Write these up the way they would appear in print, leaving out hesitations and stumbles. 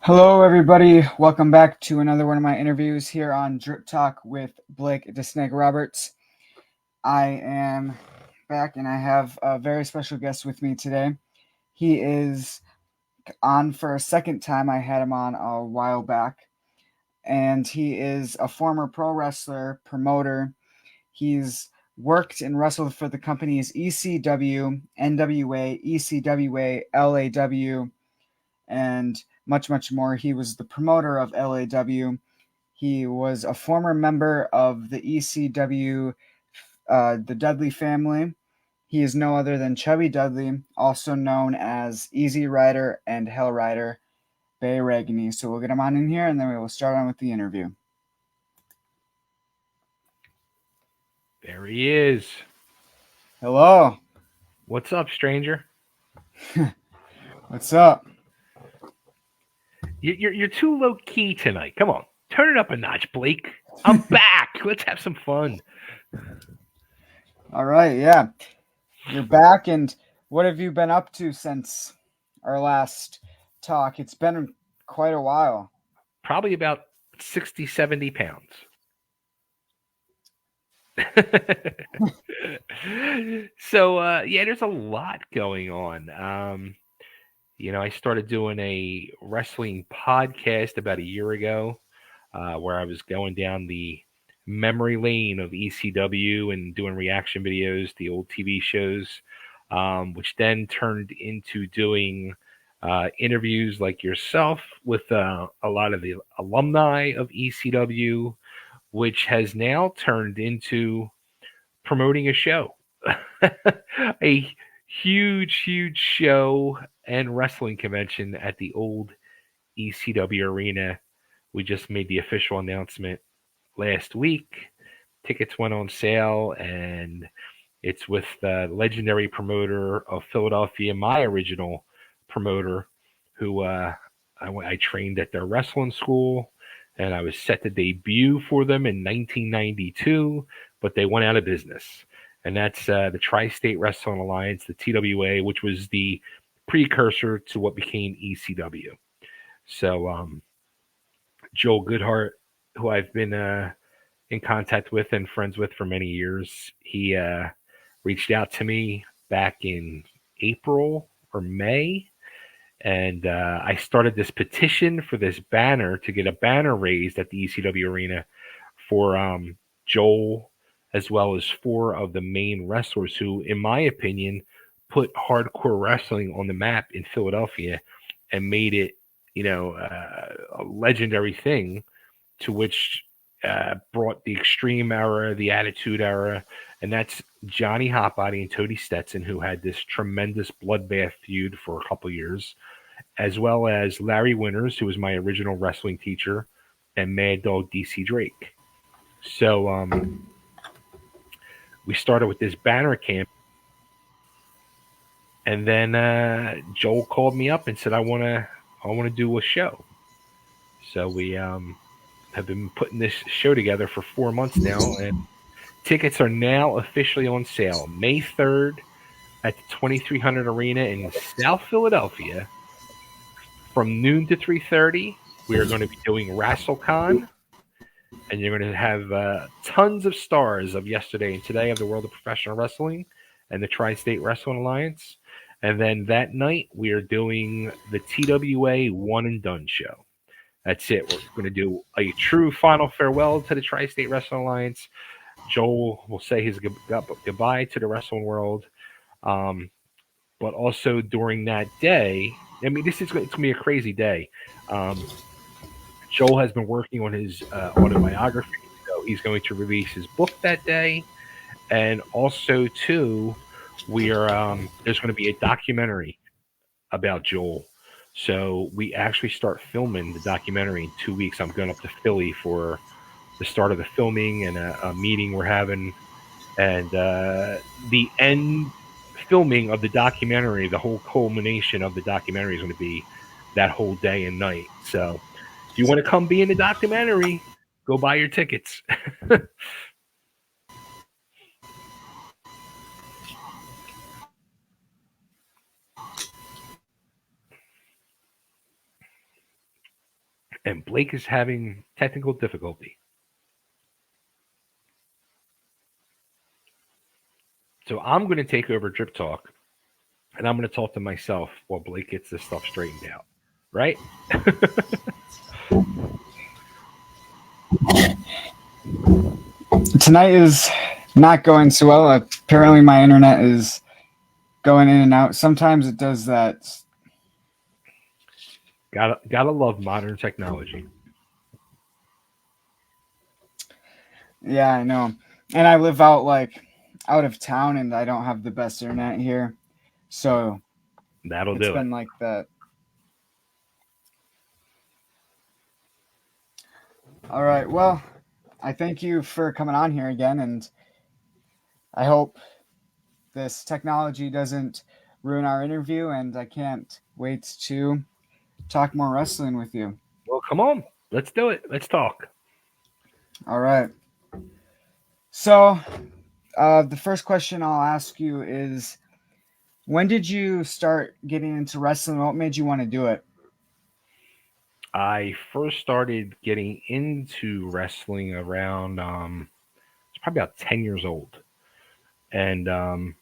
Hello, everybody. Welcome back to another one of my interviews here on Drip Talk with Blake DeSnake Roberts. I am back and I have a very special guest with me today. He is on for a second time. I had him on a while back, and he is a former pro wrestler, promoter. He's worked and wrestled for the companies ECW, NWA, ECWA, LAW, and much, much more. He was the promoter of LAW. He was a former member of the ECW, the Dudley family. He is no other than Chubby Dudley, also known as Easy Rider and Hell Rider, Bay Ragni. So we'll get him on in here, and then we will start on with the interview. There he is. Hello. What's up, stranger? What's up? You're too low key tonight. Come on, turn it up a notch, Blake. I'm back. Let's have some fun. All right, yeah. You're back, and what have you been up to since our last talk? It's been quite a while. Probably about 60, 70 pounds. So, yeah, there's a lot going on. I started doing a wrestling podcast about a year ago where I was going down the memory lane of ECW and doing reaction videos, the old TV shows, which then turned into doing interviews like yourself with a lot of the alumni of ECW, which has now turned into promoting a show. A huge show and wrestling convention at the old ECW arena. We just made the official announcement last week. Tickets went on sale, and it's with the legendary promoter of Philadelphia, my original promoter, who I trained at their wrestling school, and I was set to debut for them in 1992, but they went out of business. And that's the Tri-State Wrestling Alliance, the TWA, which was the precursor to what became ECW. So Joel Goodhart, who I've been in contact with and friends with for many years, he reached out to me back in April or May, and I started this petition for this banner to get a banner raised at the ECW arena for Joel, as well as four of the main wrestlers who, in my opinion, put hardcore wrestling on the map in Philadelphia and made it, a legendary thing, to which brought the Extreme Era, the Attitude Era, and that's Johnny Hotbody and Tony Stetson, who had this tremendous bloodbath feud for a couple years, as well as Larry Winters, who was my original wrestling teacher, and Mad Dog DC Drake. So we started with this banner camp, and then Joel called me up and said, "I want to do a show." So we have been putting this show together for 4 months now, and tickets are now officially on sale. May 3rd at the 2300 Arena in South Philadelphia, from noon to 3:30. We are going to be doing WrestleCon, and you're going to have tons of stars of yesterday and today of the world of professional wrestling and the Tri-State Wrestling Alliance. And then that night, we are doing the TWA One and Done show. That's it. We're going to do a true final farewell to the Tri-State Wrestling Alliance. Joel will say his goodbye to the wrestling world. But also during that day, I mean, it's going to be a crazy day. Joel has been working on his autobiography, so he's going to release his book that day. And also, too, there's going to be a documentary about Joel. So we actually start filming the documentary in 2 weeks. I'm going up to Philly for the start of the filming and a meeting we're having. And the end filming of the documentary, the whole culmination of the documentary is going to be that whole day and night. So if you want to come be in the documentary, go buy your tickets. and Blake is having technical difficulty. So I'm going to take over Drip Talk, and I'm going to talk to myself while Blake gets this stuff straightened out. Right? Tonight is not going so well. Apparently, my internet is going in and out. Sometimes it does that. Gotta love modern technology. Yeah, I know. And I live out of town, and I don't have the best internet here, so That'll it's do it. been like that. All right. Well, I thank you for coming on here again, and I hope this technology doesn't ruin our interview, and I can't wait to talk more wrestling with you. Well, come on. Let's do it. Let's talk. All right. So, the first question I'll ask you is, when did you start getting into wrestling? What made you want to do it? I first started getting into wrestling around it's probably about 10 years old, and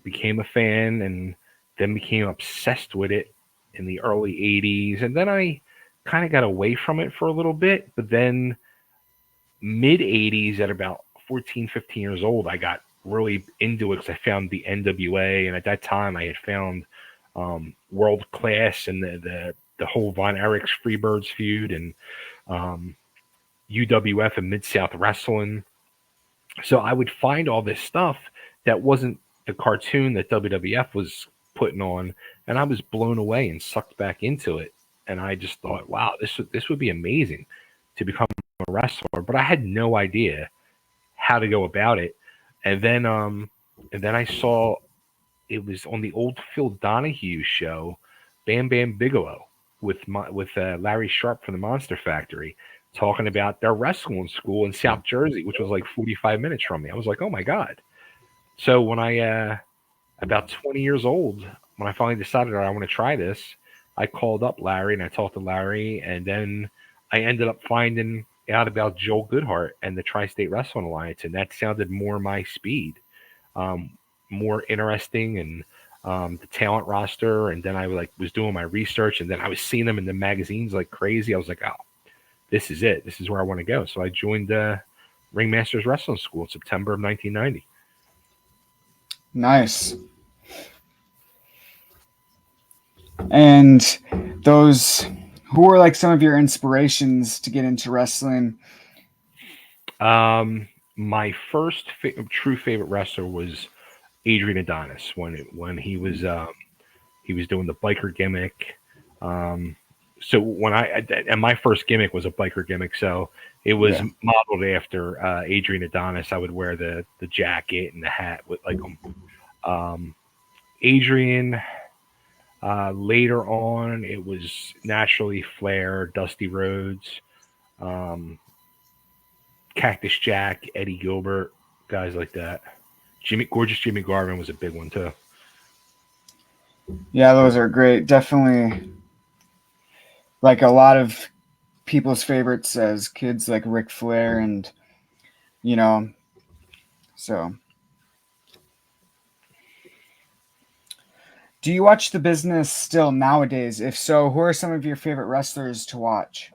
became a fan, and then became obsessed with it in the early 80s, and then I kind of got away from it for a little bit, but then mid 80s at about 14, 15 years old, I got really into it because I found the NWA, and at that time I had found World Class and the whole Von Erichs Freebirds feud, and um, UWF and Mid South Wrestling. So I would find all this stuff that wasn't the cartoon that WWF was putting on, and I was blown away and sucked back into it. And I just thought, wow, this would be amazing to become a wrestler, but I had no idea how to go about it. And then I saw it was on the old Phil Donahue show, Bam Bam Bigelow, with Larry Sharp from the Monster Factory, talking about their wrestling school in South Jersey, which was like 45 minutes from me. I was like, oh my god! So when I about 20 years old, when I finally decided I want to try this, I called up Larry and I talked to Larry, and then I ended up finding out about Joel Goodhart and the Tri-State Wrestling Alliance, and that sounded more my speed, um, more interesting, and the talent roster. And then I was doing my research, and then I was seeing them in the magazines like crazy. I was like, oh, this is it. This is where I want to go. So I joined Ringmasters Wrestling School in September of 1990. Nice. And those, who were like some of your inspirations to get into wrestling? My first true favorite wrestler was Adrian Adonis when he was doing the biker gimmick. Um, so when and my first gimmick was a biker gimmick, so it was Yeah. modeled after Adrian Adonis. I would wear the jacket and the hat with like Adrian. Later on, it was naturally Flair, Dusty Rhodes, um, Cactus Jack, Eddie Gilbert, guys like that. Gorgeous Jimmy Garvin was a big one too. Yeah, those are great. Definitely like a lot of people's favorites as kids, like Ric Flair, and you know, so. Do you watch the business still nowadays? If so, who are some of your favorite wrestlers to watch?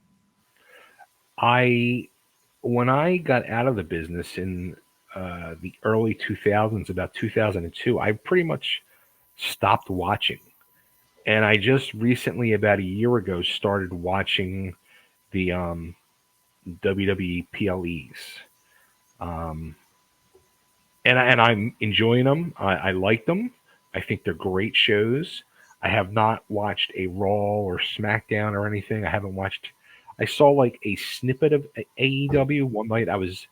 I When I got out of the business in the early 2000s, about 2002, I pretty much stopped watching. And I just recently, about a year ago, started watching the WWE PLEs. Um, and I'm enjoying them. I like them. I think they're great shows. I have not watched a Raw or SmackDown or anything. I haven't watched. I saw like a snippet of AEW one night. I was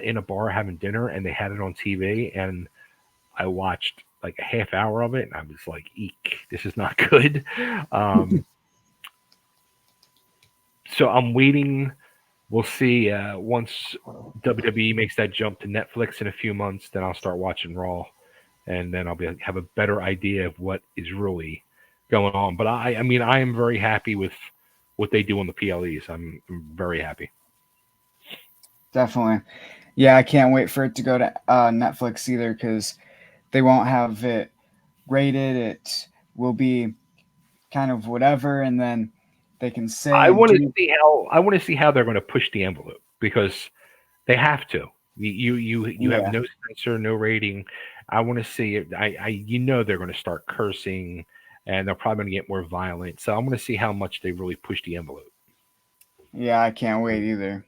in a bar having dinner, and they had it on TV, and I watched like a half hour of it, and I was like, "Eek, this is not good." Um, so I'm waiting. We'll see. Once WWE makes that jump to Netflix in a few months, then I'll start watching Raw, and then have a better idea of what is really going on. But I mean, I am very happy with what they do on the PLEs. I'm very happy. Definitely. Yeah, I can't wait for it to go to Netflix either because they won't have it rated. It will be kind of whatever, and then they can I say, want to do, see how they're going to push the envelope because they have to. You have yeah, no censor, no rating. I want to see it. They're going to start cursing, and they're probably going to get more violent. So I'm going to see how much they really push the envelope. yeah, I can't wait either.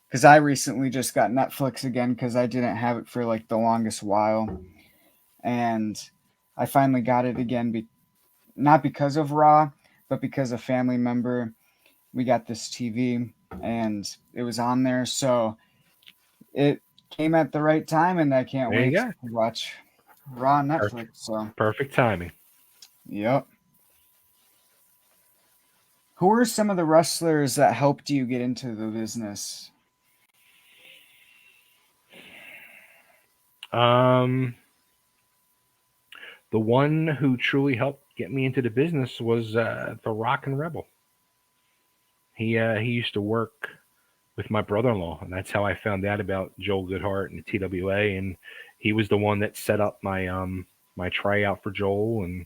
Because I recently just got Netflix again because I didn't have it for like the longest while, and I finally got it again. Not because of Raw, but because a family member, we got this TV and it was on there, so it came at the right time, and I can't There you wait to go. watch Raw on Netflix. Perfect, So, perfect timing. yep. Who are some of the wrestlers that helped you get into the business? Um, the one who truly helped get me into the business was the Rock and Rebel. He used to work with my brother-in-law, and that's how I found out about Joel Goodhart and the TWA. And he was the one that set up my tryout for Joel, and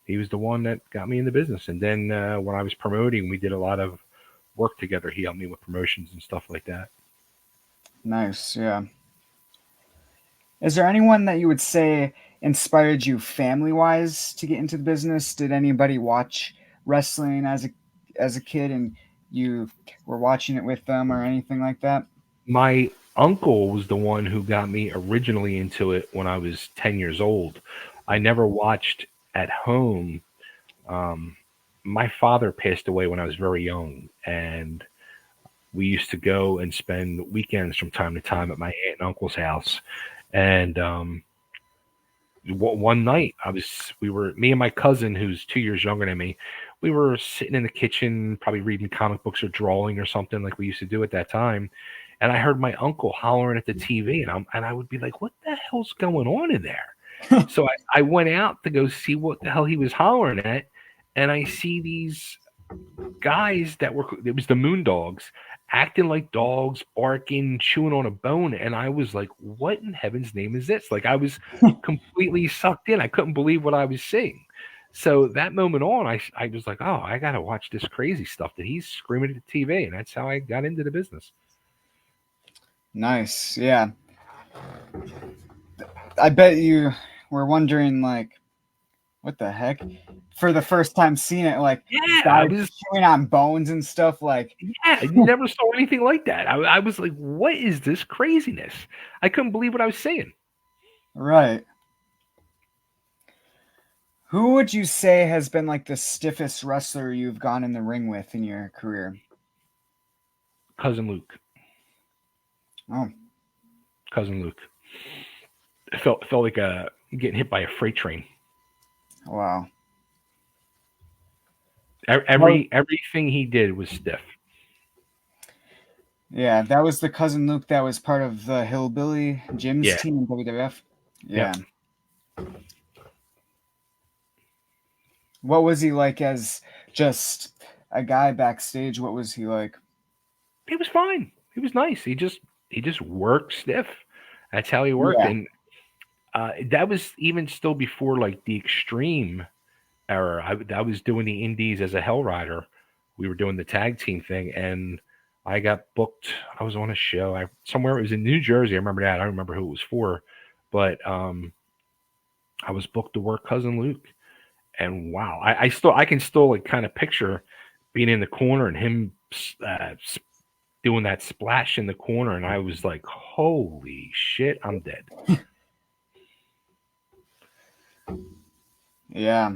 he was the one that got me in the business. And then when I was promoting, we did a lot of work together. He helped me with promotions and stuff like that. Nice, yeah. Is there anyone that you would say inspired you family wise to get into the business? Did anybody watch wrestling as a kid and you were watching it with them or anything like that? My uncle was the one who got me originally into it when I was 10 years old. I never watched at home. Um, my father passed away when I was very young, and we used to go and spend weekends from time to time at my aunt and uncle's house. And one night, me and my cousin, who's 2 years younger than me, we were sitting in the kitchen, probably reading comic books or drawing or something like we used to do at that time. And I heard my uncle hollering at the TV, and I would be like, "What the hell's going on in there?" So I went out to go see what the hell he was hollering at, and I see these guys it was the Moondogs acting like dogs, barking, chewing on a bone, and I was like, "What in heaven's name is this?" Like I was completely sucked in. I couldn't believe what I was seeing. So that moment on, I was like, "Oh, I gotta watch this crazy stuff that he's screaming at the TV," and that's how I got into the business. Nice. Yeah. I bet you were wondering like what the heck? For the first time seeing it, like Yeah, I guys was. chewing on bones and stuff like Yeah, I never saw anything like that. I was like, "What is this craziness?" I couldn't believe what I was seeing. right. Who would you say has been like the stiffest wrestler you've gone in the ring with in your career? Cousin Luke, Oh, cousin Luke. It felt like getting hit by a freight train. wow. Well, Everything he did was stiff. yeah, that was the cousin Luke that was part of the Hillbilly Jim's Yeah. team in WWF. Yep. Yeah. What was he like as just a guy backstage? What was he like? He was fine. He was nice. He just worked stiff. That's how he worked. Yeah. And that was even still before like the extreme era. I was doing the indies as a Hell Rider. We were doing the tag team thing, and I got booked. I was on a show. Somewhere it was in New Jersey. I remember that. I don't remember who it was for, but I was booked to work Cousin Luke. And wow, I can still like kind of picture being in the corner and him uh, doing that splash in the corner, and I was like, "Holy shit, I'm dead." Yeah.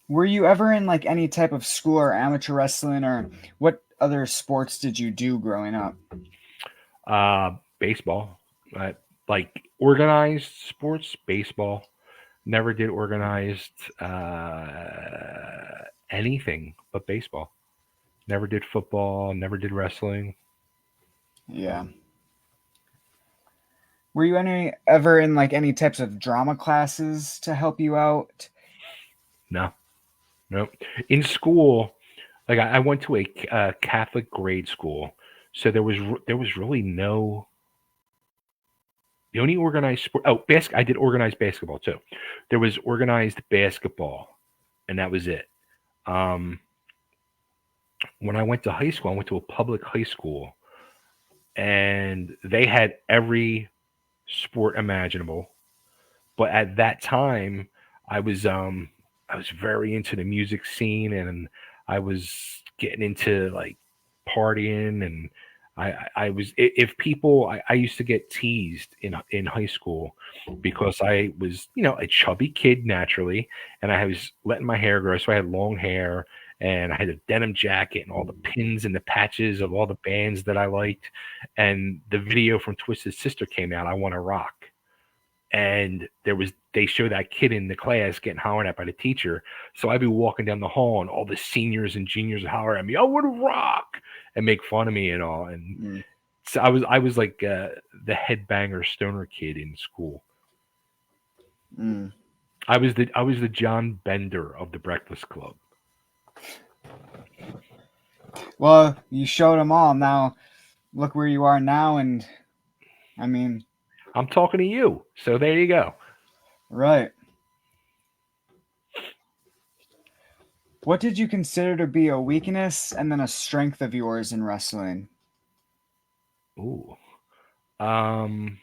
Were you ever in like any type of school or amateur wrestling, or what other sports did you do growing up? Baseball, uh, like organized sports, baseball. Never did organized anything but baseball. Never did football. Never did wrestling. Yeah. Were you any ever in like any types of drama classes to help you out? No, Nope. In school, like I went to a Catholic grade school, so there was really no the only organized sport. Oh, I did organized basketball too. There was organized basketball, and that was it. Um, when I went to high school, I went to a public high school, and they had every sport imaginable. But at that time, I was um I was very into the music scene, and I was getting into like partying, and I was if people I used to get teased in high school because I was a chubby kid naturally, and I was letting my hair grow, so I had long hair, and I had a denim jacket and all the pins and the patches of all the bands that I liked, and the video from Twisted Sister came out, I Want to Rock, and they show that kid in the class getting hollered at by the teacher. So I'd be walking down the hall, and all the seniors and juniors would holler at me, "I want to rock," and make fun of me and all. And Mm, so I was like the headbanger stoner kid in school. mm. I was the John Bender of the Breakfast Club. Well, you showed them all. Now look where you are now, and I mean, I'm talking to you, so there you go. right. What did you consider to be a weakness and then a strength of yours in wrestling? Ooh. Um,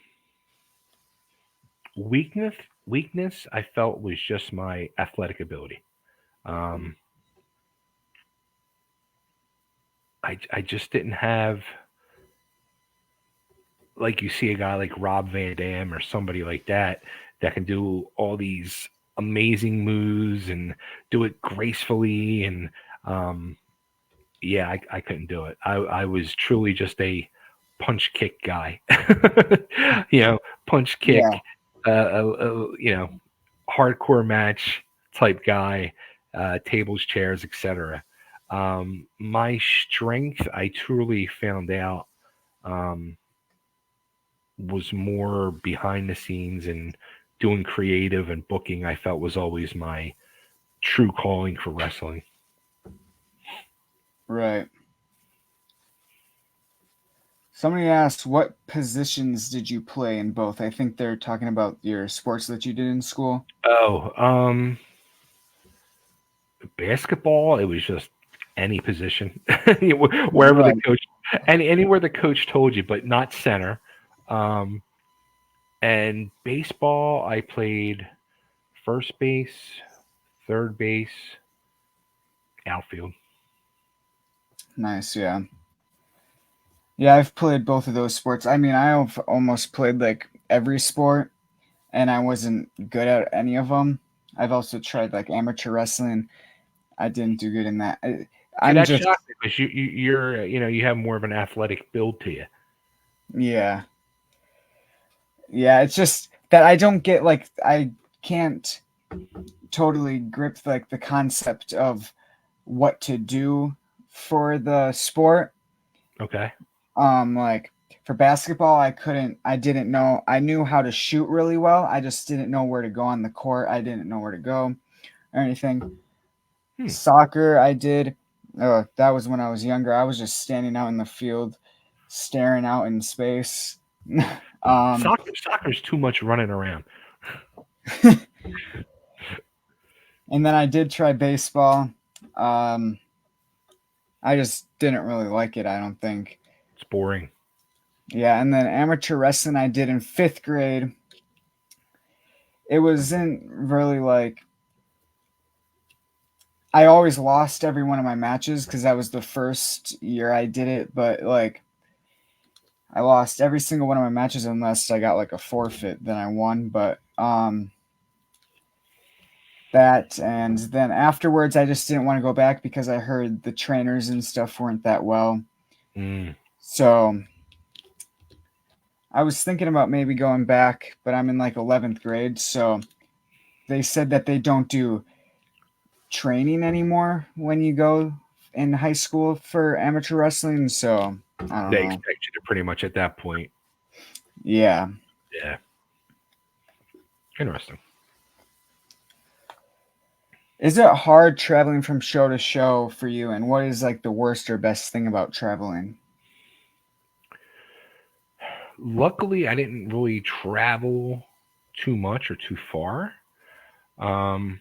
weakness weakness I felt was just my athletic ability. Um, I just didn't have like you see a guy like Rob Van Dam or somebody like that can do all these amazing moves and do it gracefully, and um, yeah, I couldn't do it. I was truly just a punch kick guy. Punch Yeah, kick, hardcore match type guy, tables, chairs, etc. My strength, I truly found out, um, was more behind the scenes and doing creative and booking. I felt was always my true calling for wrestling. right. Somebody asked, what positions did you play in both? I think they're talking about your sports that you did in school. Oh, basketball. It was just any position, wherever the Right. coach, anywhere the coach told you, but not center. Um, and baseball, I played first base, third base, outfield. Nice. Yeah. Yeah, I've played both of those sports. I mean, I've almost played like every sport, and I wasn't good at any of them. I've also tried like amateur wrestling. I didn't do good in that. See, I'm that just, shocked me because you're you have more of an athletic build to you. yeah. Yeah, it's just that I don't get like, I can't totally grip like the concept of what to do for the sport. Okay. Like for basketball, I didn't know. I knew how to shoot really well. I just didn't know where to go on the court. I didn't know where to go or anything. Hmm. Soccer, I did. That was when I was younger. I was just standing out in the field, staring out in space. um, Soccer's too much running around. and then I did try baseball. Um, I just didn't really like it, I don't think. It's boring. Yeah, and then amateur wrestling I did in fifth grade. It wasn't really like, I always lost every one of my matches because that was the first year I did it, but like I lost every single one of my matches unless I got like a forfeit, then I won. But that, and then afterwards I just didn't want to go back because I heard the trainers and stuff weren't that well. Mm. So I was thinking about maybe going back, but I'm in like 11th grade, so they said that they don't do training anymore when you go in high school for amateur wrestling. So I don't They know. expect you to pretty much at that point. Yeah. Yeah. Interesting. Is it hard traveling from show to show for you? And what is like the worst or best thing about traveling? Luckily, I didn't really travel too much or too far. Um,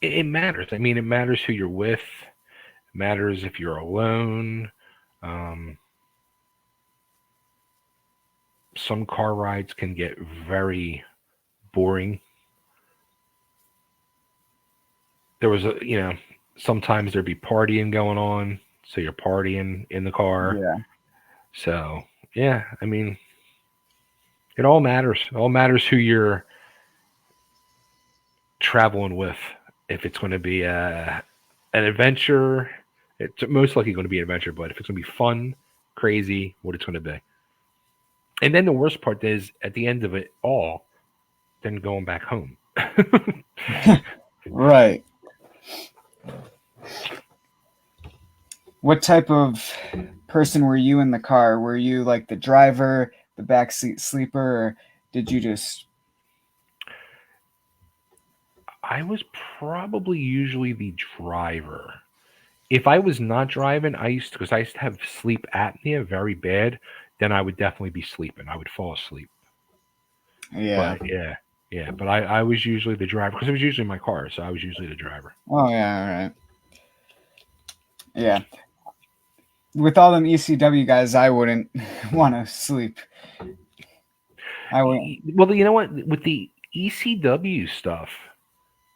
it matters. I mean, it matters who you're with. It matters if you're alone. Um, some car rides can get very boring. There was sometimes there'd be partying going on, so you're partying in the car. Yeah. So yeah, I mean, it all matters. It all matters who you're traveling with. If it's going to be an adventure, it's most likely going to be an adventure. But if it's going to be fun, crazy, what it's going to be. And then the worst part is at the end of it all, then going back home. Right. What type of person were you in the car? Were you like the driver, the backseat sleeper, or did you just? I was probably usually the driver. If I was not driving, because I used to have sleep apnea very bad, then I would definitely be sleeping. I would fall asleep. Yeah. But yeah, yeah. But I was usually the driver because it was usually my car, so I was usually the driver. Oh yeah. All right. Yeah. With all them ECW guys, I wouldn't want to sleep. I wouldn't. Well, you know what? With the ECW stuff,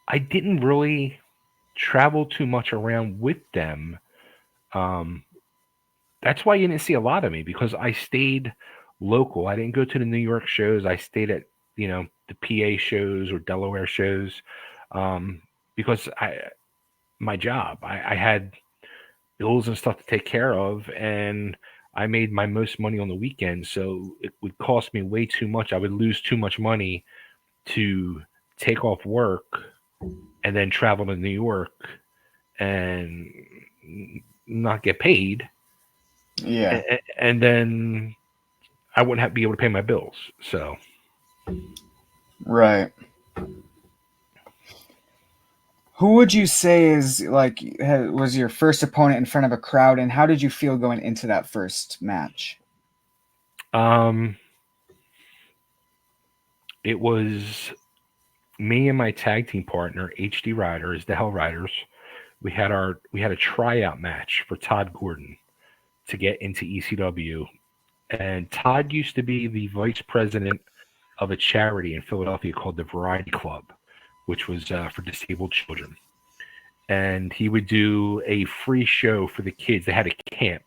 I didn't really travel too much around with them. Um, that's why you didn't see a lot of me because I stayed local. I didn't go to the New York shows. I stayed at the PA shows or Delaware shows um, because my job. I had bills and stuff to take care of, and I made my most money on the weekends. So it would cost me way too much. I would lose too much money to take off work and then travel to New York and not get paid, Yeah. and then I wouldn't be able to pay my bills. So Right. Who would you say is like was your first opponent in front of a crowd, and how did you feel going into that first match? um, it was me and my tag team partner HD Riders, the Hell Riders. We had a tryout match for Todd Gordon to get into ECW, and Todd used to be the vice president of a charity in Philadelphia called the Variety Club, which was for disabled children. And he would do a free show for the kids. They had a camp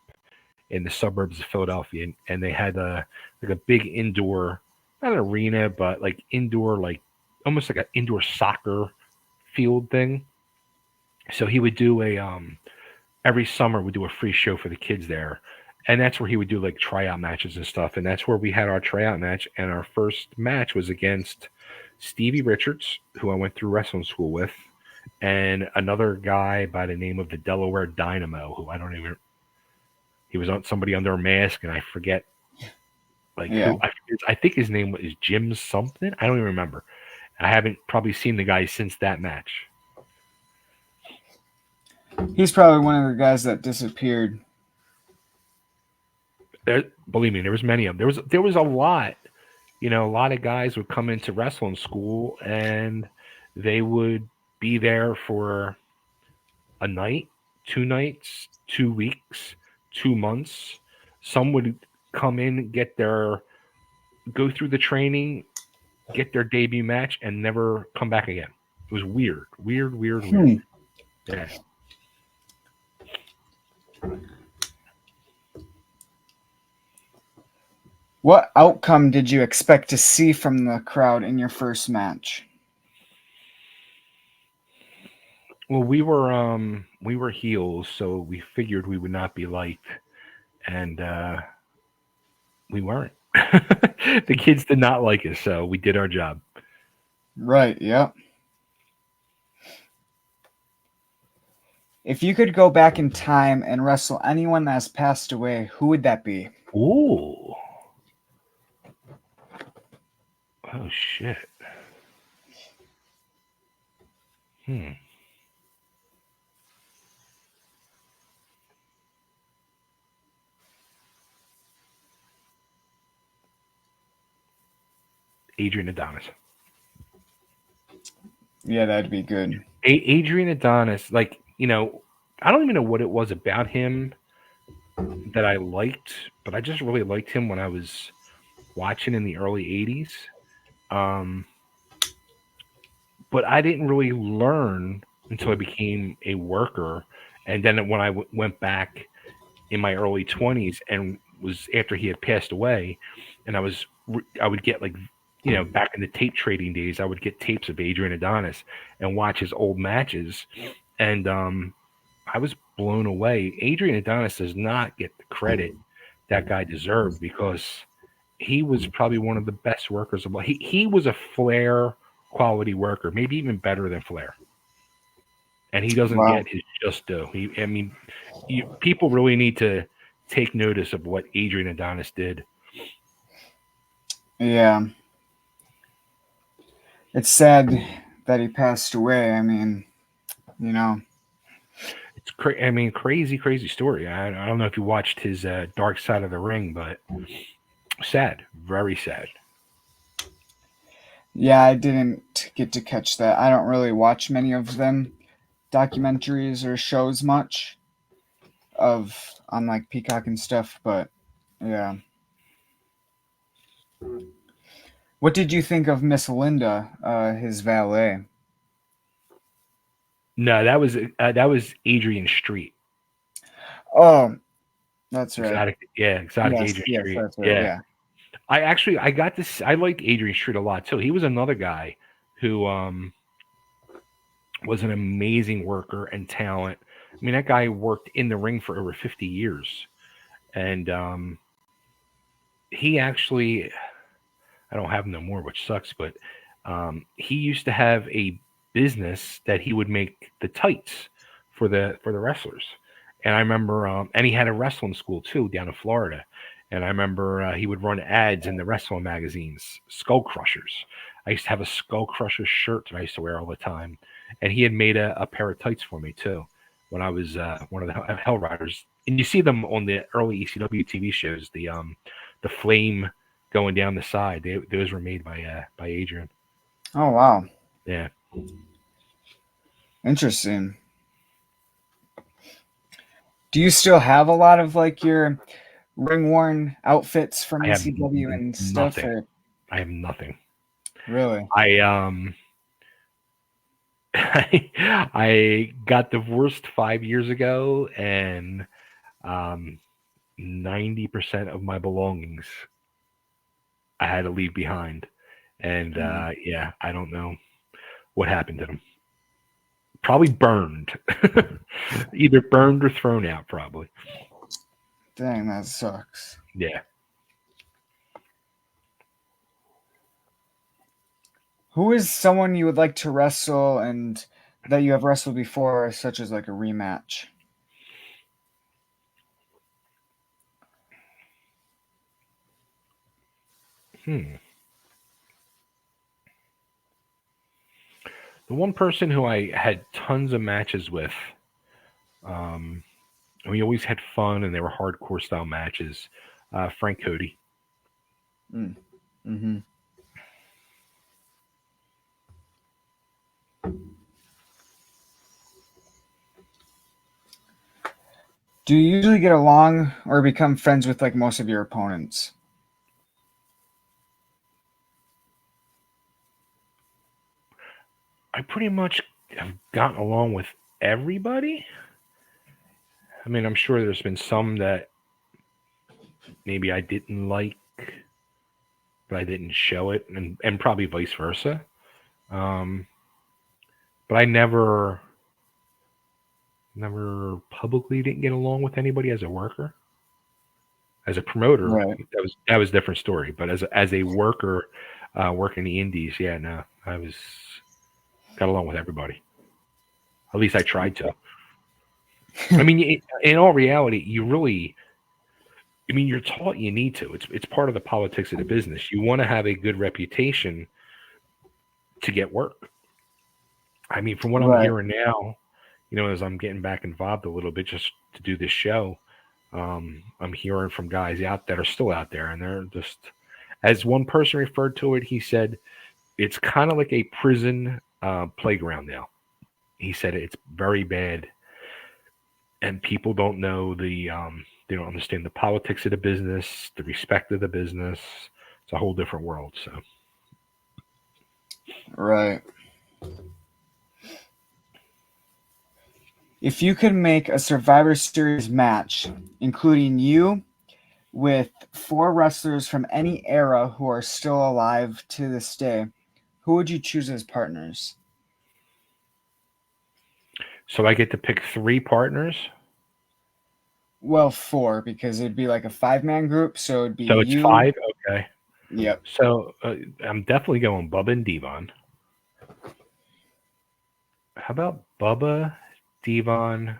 in the suburbs of Philadelphia, and they had like a big indoor, not an arena, but like indoor, like almost like an indoor soccer field thing. So he would do a every summer we do a free show for the kids there, and that's where he would do like tryout matches and stuff. And that's where we had our tryout match. And our first match was against Stevie Richards, who I went through wrestling school with, and another guy by the name of the Delaware Dynamo, who I don't even. He was on somebody under a mask, and I forget like Yeah. who. I think his name was Jim something. I don't even remember. I haven't probably seen the guy since that match. He's probably one of the guys that disappeared. Believe me, there was many of them. There was a lot. A lot of guys would come into wrestling school and they would be there for a night, 2 nights, 2 weeks, 2 months. Some would come in, go through the training, get their debut match, and never come back again. It was weird, weird, weird, weird. Yeah. What outcome did you expect to see from the crowd in your first match? Well, we were heels, so we figured we would not be liked, and we weren't. The kids did not like us, so we did our job. Right, yeah. If you could go back in time and wrestle anyone that has passed away, who would that be? Ooh. Oh shit. Adrian Adonis. Yeah, that'd be good. Adrian Adonis, like, I don't even know what it was about him that I liked, but I just really liked him when I was watching in the early 80s. Um, but I didn't really learn until I became a worker. And then when I went back in my early 20s and was after he had passed away, and I would get like, back in the tape trading days, I would get tapes of Adrian Adonis and watch his old matches. And I was blown away. Adrian Adonis does not get the credit that guy deserved because he was probably one of the best workers of all. He was a Flair quality worker, maybe even better than Flair. And he doesn't Wow. get his just due. People really need to take notice of what Adrian Adonis did. Yeah. It's sad that he passed away. I mean, you know. It's crazy, crazy story. I don't know if you watched his Dark Side of the Ring, but sad, very sad. Yeah, I didn't get to catch that. I don't really watch many of them documentaries or shows much of on like Peacock and stuff, but yeah. What did you think of Miss Linda, his valet? No, that was Adrian Street. Oh, that's right. Exotic Yes, Adrian yes, Street. that's right. Yeah, Yeah. I got this. I like Adrian Street a lot too. He was another guy who was an amazing worker and talent. I mean, that guy worked in the ring for over 50 years, and he actually, I don't have him no more, which sucks. But he used to have a business that he would make the tights for the wrestlers. And I remember, and he had a wrestling school too down in Florida. And I remember he would run ads in the wrestling magazines, Skull Crushers. I used to have a Skull Crusher shirt that I used to wear all the time. And he had made a pair of tights for me too when I was one of the Hell Riders. And you see them on the early ECW TV shows, the flame going down the side. Those were made by Adrian. Oh wow. Yeah. Interesting. Do you still have a lot of like your ring worn outfits from I have ECW and stuff? nothing. Or I have nothing. really? I I got divorced 5 years ago, and 90% of my belongings I had to leave behind. And yeah, I don't know what happened to them. Probably burned, either burned or thrown out. Probably. Dang, that sucks. Yeah. Who is someone you would like to wrestle and that you have wrestled before, such as like a rematch? The one person who I had tons of matches with, and we always had fun, and they were hardcore style matches. Frank Cody. Mm. Mm-hmm. Do you usually get along or become friends with like most of your opponents? I pretty much have gotten along with everybody. I mean, I'm sure there's been some that maybe I didn't like, but I didn't show it, and probably vice versa. Um, but I never publicly didn't get along with anybody as a worker. As a promoter, Right. that was a different story. But as a worker, working the indies, yeah, no, got along with everybody. At least I tried to. I mean, in all reality, you really, I mean, you're taught you need to. It's part of the politics of the business. You want to have a good reputation to get work. I mean, from what I'm Right. hearing now, as I'm getting back involved a little bit just to do this show, I'm hearing from guys out that are still out there, and they're just, as one person referred to it, he said it's kind of like a prison playground now. He said it's very bad, and people don't know they don't understand the politics of the business, the respect of the business. It's a whole different world. So Right. If you could make a Survivor Series match, including you with four wrestlers from any era who are still alive to this day, who would you choose as partners? I get to pick three partners. Well, four, because it'd be like a five-man group. So it'd be So it's you. five. Okay. Yep. So I'm definitely going Bubba and Devon. How about Bubba, Devon?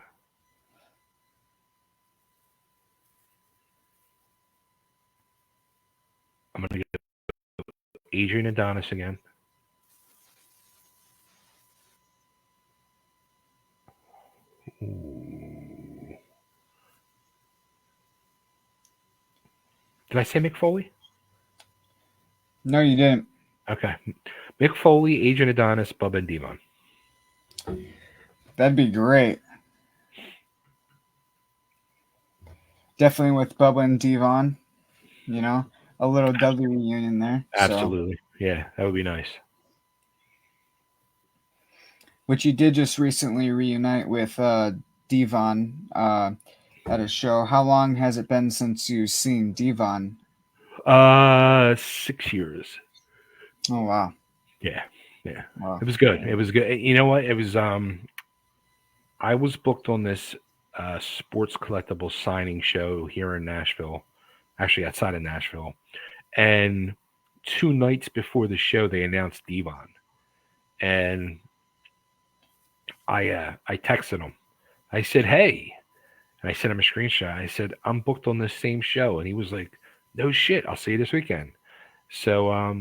I'm going to get Adrian Adonis again. Ooh. Did I say Mick Foley? No, you didn't. Okay. Mick Foley, Adrian Adonis, Bubba, and Devon. That'd be great. Definitely with Bubba and Devon. You know, a little Dudley reunion there. So, Absolutely. Yeah, that would be nice. which you did just recently reunite with Devon at a show. How long has it been since you've seen Devon? 6 years. Oh wow, Yeah, yeah. wow, It was good. It was good. You know what? It was. I was booked on this sports collectible signing show here in Nashville, actually outside of Nashville, and 2 nights before the show, they announced Devon, and I texted him. I said, "Hey," and I sent him a screenshot. I said, "I'm booked on this same show," and he was like, "No shit, I'll see you this weekend." So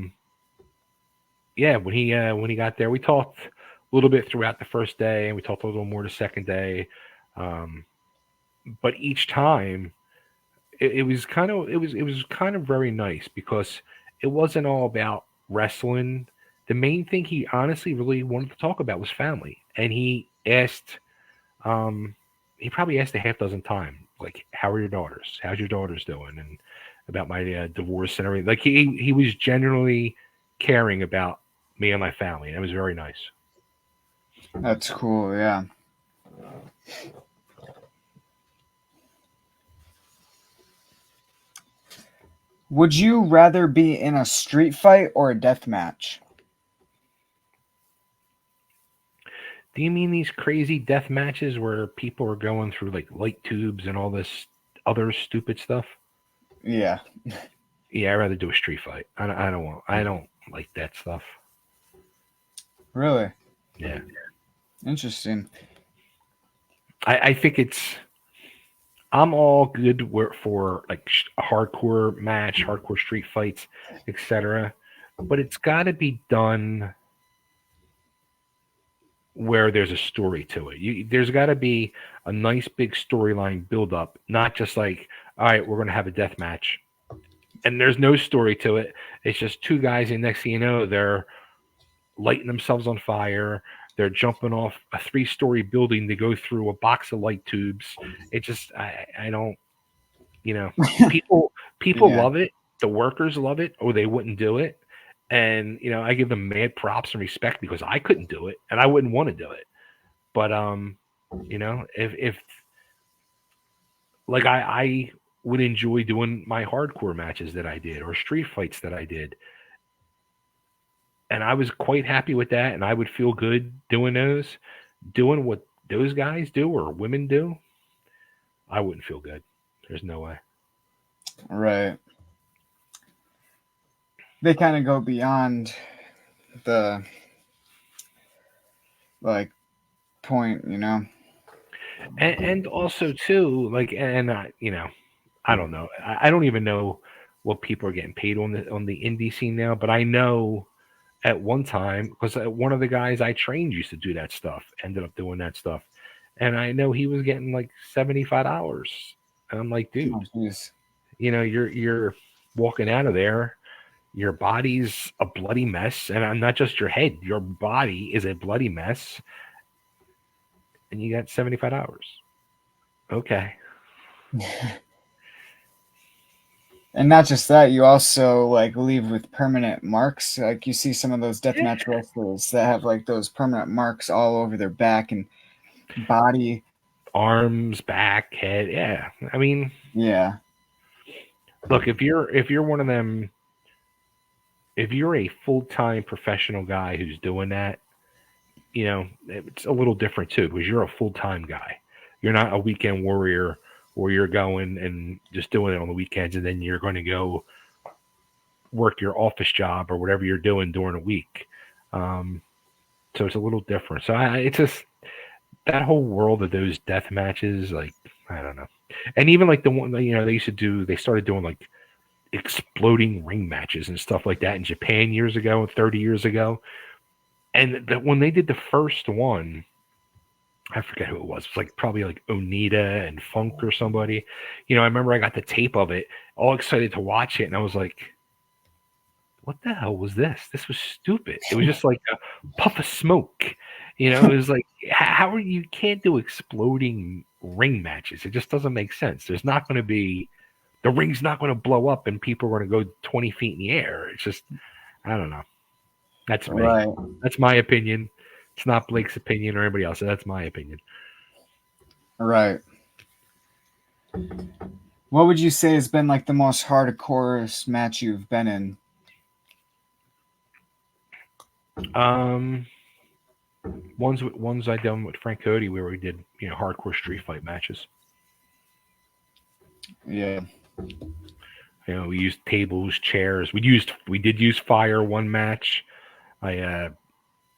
yeah, when he got there, we talked a little bit throughout the first day, and we talked a little more the second day. Um, but each time, it was kind of very nice because it wasn't all about wrestling. The main thing he honestly really wanted to talk about was family, and um, he probably asked a half dozen times, like, "How are your daughters? How's your daughters doing?" And about my divorce and everything. Like he was genuinely caring about me and my family, and it was very nice. that's cool. Yeah. Would you rather be in a street fight or a death match? Do you mean these crazy death matches where people are going through like light tubes and all this other stupid stuff? Yeah. Yeah, I'd rather do a street fight. I don't like that stuff. Really Yeah, interesting. I think I'm all good for like a hardcore match, hardcore street fights, etc. But it's got to be done where there's a story to it. There's got to be a nice big storyline build up, not just like, all right, we're going to have a death match, and there's no story to it. It's just two guys, and next thing you know, they're lighting themselves on fire. They're jumping off a three-story building to go through a box of light tubes. It just, I don't, you know, people Yeah. love it. The workers love it, or they wouldn't do it. And I give them mad props and respect because I couldn't do it, and I wouldn't want to do it. But if like I would enjoy doing my hardcore matches that I did or street fights that I did, and I was quite happy with that, and I would feel good doing those. Doing what those guys do or women do, I wouldn't feel good. There's no way. Right. They kind of go beyond the like point. And also too, like, and I don't know. I don't even know what people are getting paid on the indie scene now, but I know at one time because one of the guys I trained used to do that stuff, ended up doing that stuff, and I know he was getting like $75, and I'm like, dude, Oh, jeez. you're walking out of there. Your body's a bloody mess, and not just your head. Your body is a bloody mess, and you got $75. Okay. And not just that, you also like leave with permanent marks. Like you see some of those Yeah. deathmatch wrestlers that have like those permanent marks all over their back and body. Arms, back, head. Yeah. I mean, Yeah. look, if you're one of them, if you're a full-time professional guy who's doing that, it's a little different too because you're a full-time guy. You're not a weekend warrior where you're going and just doing it on the weekends and then you're going to go work your office job or whatever you're doing during a week. Um, so it's a little different. So it's just that whole world of those death matches, like I don't know. And even like the one they used to do, they started doing like exploding ring matches and stuff like that in Japan years ago, 30 years ago. And when they did the first one, I forget who it was. It was like probably like Onita and Funk or somebody. I remember I got the tape of it, all excited to watch it, and I was like, "What the hell was this? This was stupid." It was just like a puff of smoke. It was like, how are you can't do exploding ring matches? It just doesn't make sense. There's not going to be the ring's not going to blow up and people are going to go 20 feet in the air. It's just I don't know. That's me. Right. That's my opinion. It's not Blake's opinion or anybody else. That's my opinion. Right. What would you say has been like the most hardcore match you've been in? Um, ones I done with Frank Cody where we did hardcore street fight matches. Yeah. We used tables, chairs. We did use fire one match. I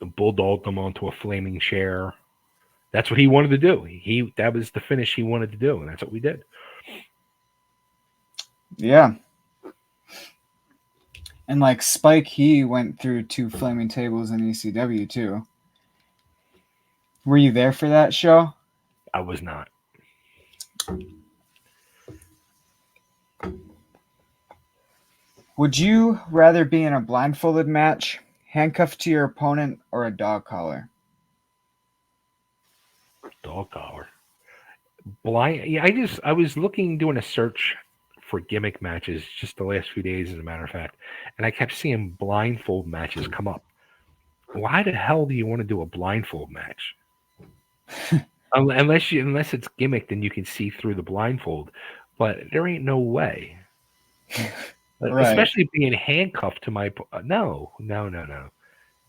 bulldogged him onto a flaming chair. That's what he wanted to do. That was the finish he wanted to do, and that's what we did. Yeah. And like Spike, he went through 2 flaming tables in ECW too. Were you there for that show? I was not. Would you rather be in a blindfolded match, handcuffed to your opponent, or a dog collar? Dog collar. Blind. Yeah, I was looking doing a search for gimmick matches just the last few days, as a matter of fact, and I kept seeing blindfold matches come up. Why the hell do you want to do a blindfold match? Unless it's gimmicked and you can see through the blindfold, but there ain't no way. Right. Especially being handcuffed to my no.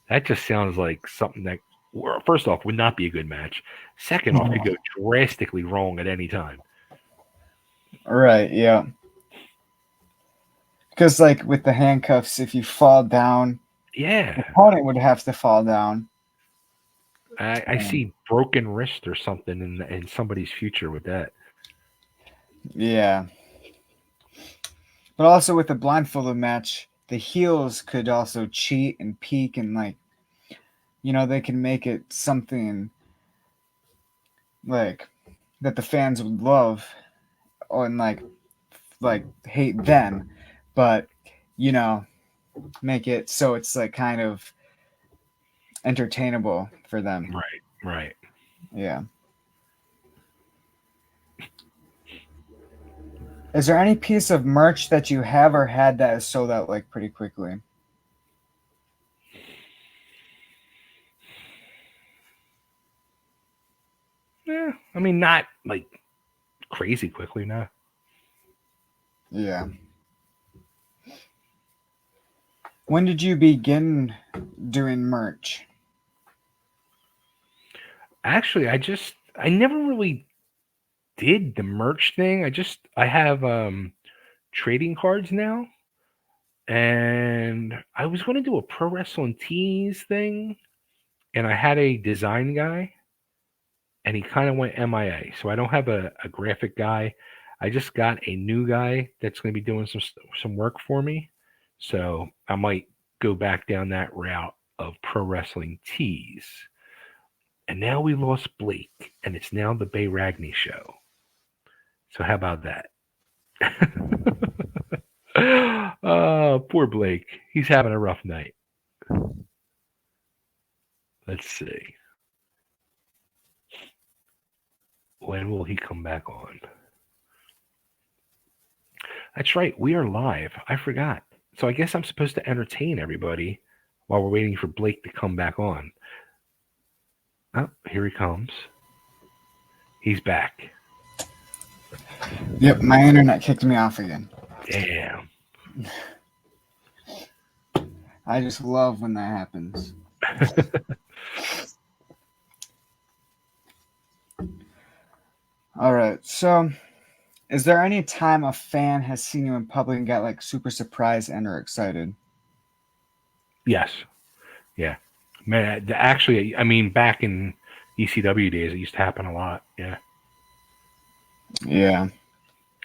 That just sounds like something that first off would not be a good match. Second off, could go drastically wrong at any time. Right, yeah. Because like with the handcuffs, if you fall down, Yeah, the opponent would have to fall down. I see broken wrist or something in somebody's future with that. Yeah. But also with the blindfolded match, the heels could also cheat and peek and like they can make it something like that the fans would love and like hate them, but make it so it's like kind of entertainable for them. Right. Yeah. Is there any piece of merch that you have or had that is sold out like pretty quickly? Yeah, I mean not like crazy quickly, no. Yeah. When did you begin doing merch? Actually, I never really did the merch thing. I have trading cards now, and I was going to do a pro wrestling tees thing, and I had a design guy, and he kind of went MIA. So I don't have a graphic guy. I just got a new guy that's going to be doing some work for me. So I might go back down that route of pro wrestling tees. And now we lost Blake, and it's now the Bay Ragni show. So how about that? Oh, poor Blake. He's having a rough night. Let's see. When will he come back on? That's right. We are live. I forgot. So I guess I'm supposed to entertain everybody while we're waiting for Blake to come back on. Oh, here he comes. He's back. Yep, my internet kicked me off again. Damn. I just love when that happens. All right, so is there any time a fan has seen you in public and got like super surprised and or excited? Yes. Yeah. Man, actually, I mean, back in ECW days, it used to happen a lot. Yeah. Yeah.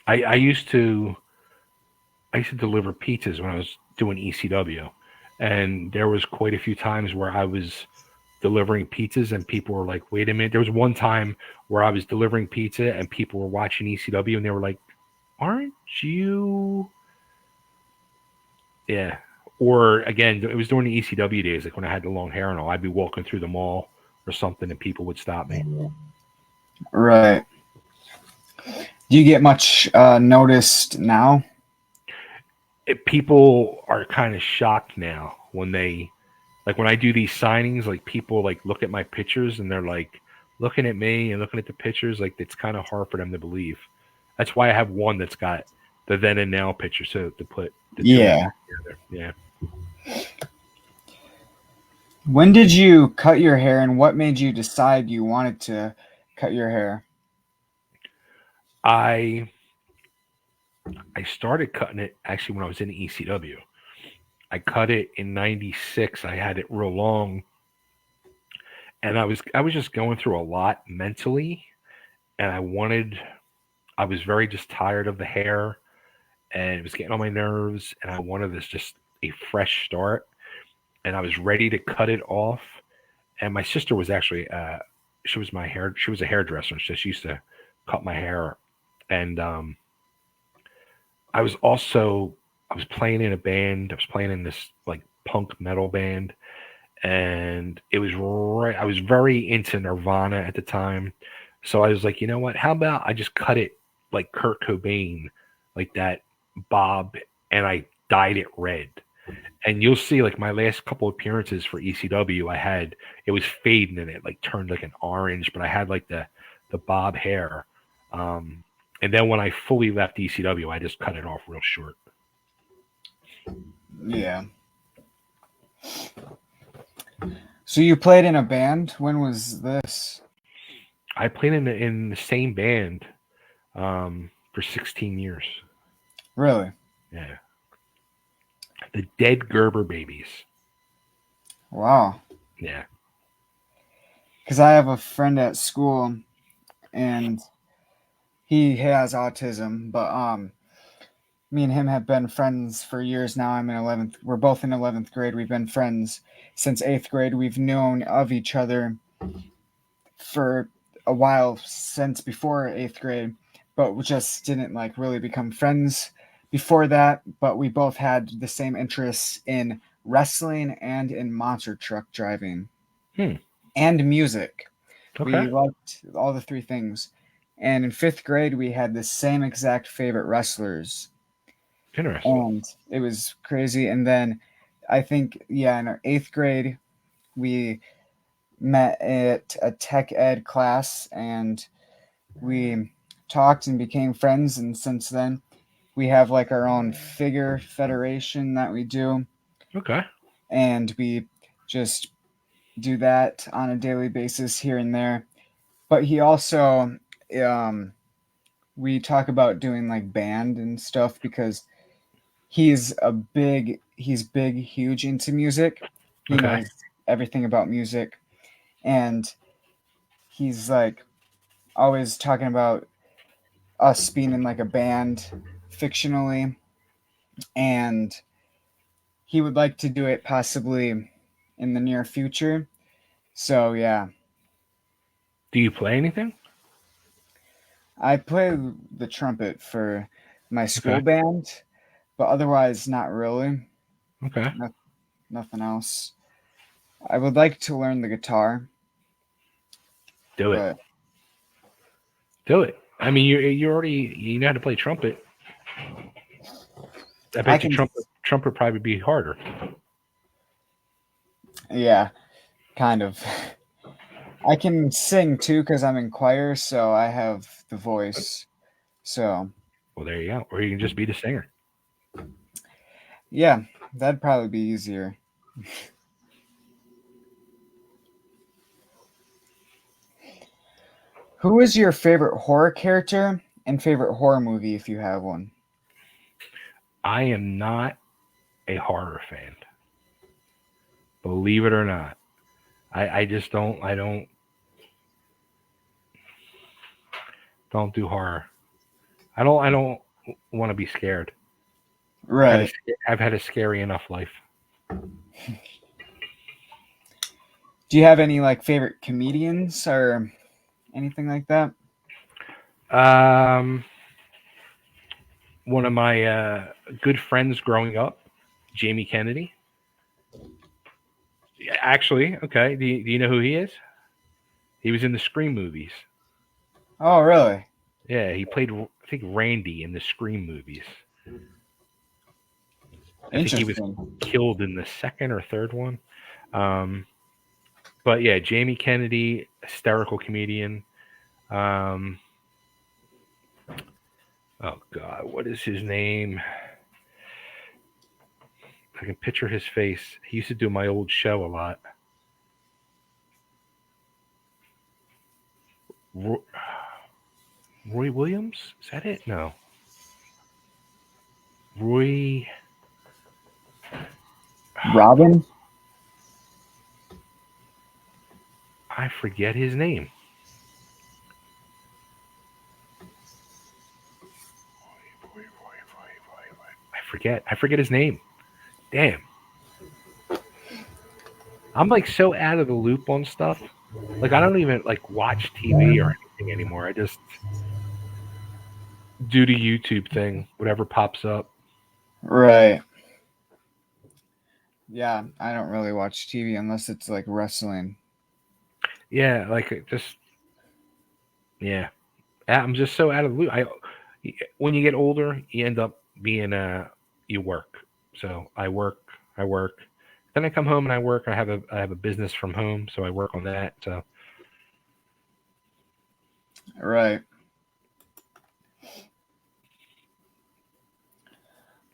I used to deliver pizzas when I was doing ECW, and there was quite a few times where I was delivering pizzas and people were like, "Wait a minute." There was one time where I was delivering pizza and people were watching ECW and they were like, "Aren't you?" Yeah. Or again, it was during the ECW days, like when I had the long hair and all. I'd be walking through the mall or something, and people would stop me. Right. Do you get much noticed now? People are kind of shocked now when they like when I do these signings. Like people like look at my pictures and they're like looking at me and looking at the pictures. Like it's kind of hard for them to believe. That's why I have one that's got the then and now picture, so to put the two of them Yeah. together. Yeah. When did you cut your hair and what made you decide you wanted to cut your hair? I I started cutting it actually when I was in ECW. I cut it in '96. I had it real long, and I was just going through a lot mentally, and I was very just tired of the hair, and it was getting on my nerves, and I wanted this just a fresh start, and I was ready to cut it off. And my sister was actually she was a hairdresser, so she used to cut my hair, and I was also I was playing in a band. I was playing in this like punk metal band, and it was right. I was very into Nirvana at the time, so I was like, you know what? How about I just cut it like Kurt Cobain, like that bob, and I dyed it red. And you'll see, like my last couple appearances for ECW, I had it was fading and it like turned like an orange, but I had like the bob hair. Um, and then when I fully left ECW, I just cut it off real short. Yeah. So you played in a band. When was this? I played in the same band for 16 years. Really? Yeah, the Dead Gerber Babies. Wow. Yeah. Because I have a friend at school and he has autism, but me and him have been friends for years now. I'm in 11th. We're both in 11th grade. We've been friends since 8th grade. We've known of each other for a while since before 8th grade, but we just didn't like really become friends before that. But we both had the same interests in wrestling and in monster truck driving Hmm. and music. Okay. We liked all the three things. And in 5th grade, we had the same exact favorite wrestlers. Interesting. And it was crazy. And then I think, yeah, in our 8th grade, we met at a tech ed class and we talked and became friends. And since then, we have like our own figure federation that we do. Okay. And we just do that on a daily basis here and there. But he also, um, we talk about doing like band and stuff because he's big, huge into music. He Okay. knows everything about music. And he's like always talking about us being in like a band fictionally, and he would like to do it possibly in the near future. So yeah, Do you play anything? I play the trumpet for my Okay. school band, but otherwise not really. Okay. No, nothing else. I would like to learn the guitar, Do it. but Do it. I mean, you know how to play trumpet. I I bet you can, trumpet probably be harder. yeah, kind of. I can sing too because I'm in choir, so I have the voice. So Well, there you go. Or you can just be the singer. yeah, that'd probably be easier. Who is your favorite horror character and favorite horror movie if you have one? I am not a horror fan. Believe it or not. I just don't do horror. I don't want to be scared. Right. I've had a scary enough life. Do you have any like favorite comedians or anything like that? Um, One of my good friends growing up, Jamie Kennedy. Actually, okay. Do you know who he is? He was in the Scream movies. Oh, really? Yeah, he played I think Randy in the Scream movies. I think he was Interesting. killed in the second or third one. Um, but yeah, Jamie Kennedy, hysterical comedian. Um, oh God, what is his name? I can picture his face. He used to do my old show a lot. Roy, Roy Williams? Is that it? No. Roy. Robin? I forget his name. I forget his name. Damn. I'm like so out of the loop on stuff. Like I don't even like watch TV or anything anymore. I just do the YouTube thing, whatever pops up. Right. Yeah, I don't really watch TV unless it's like wrestling. Yeah, like it just yeah. I'm just so out of the loop. When you get older, you end up being you work. So I work. Then I come home and I work. I have a business from home, so I work on that. So Right.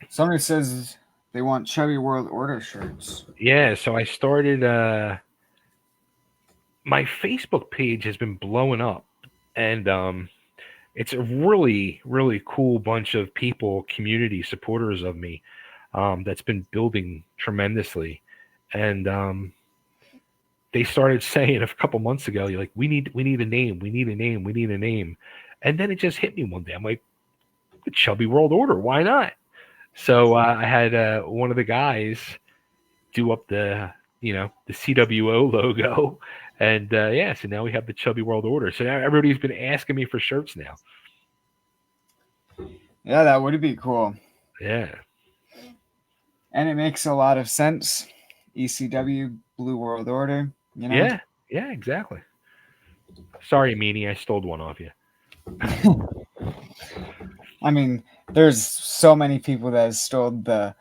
Somebody says they want Chubby World Order shirts. yeah, so I started my Facebook page has been blowing up, and it's a really cool bunch of people, community supporters of me, that's been building tremendously, and they started saying a couple months ago, you're like, we need a name, we need a name, we need a name, and then it just hit me one day. I'm like, the Chubby World Order, why not? So I had one of the guys do up the CWO logo, and yeah, so now we have the Chubby World Order. So now everybody's been asking me for shirts now. Yeah, that would be cool. Yeah, And it makes a lot of sense. ECW, Blue World Order, you know? yeah, yeah, exactly. Sorry, Meanie, I stole one off you. I mean, there's so many people that have stole the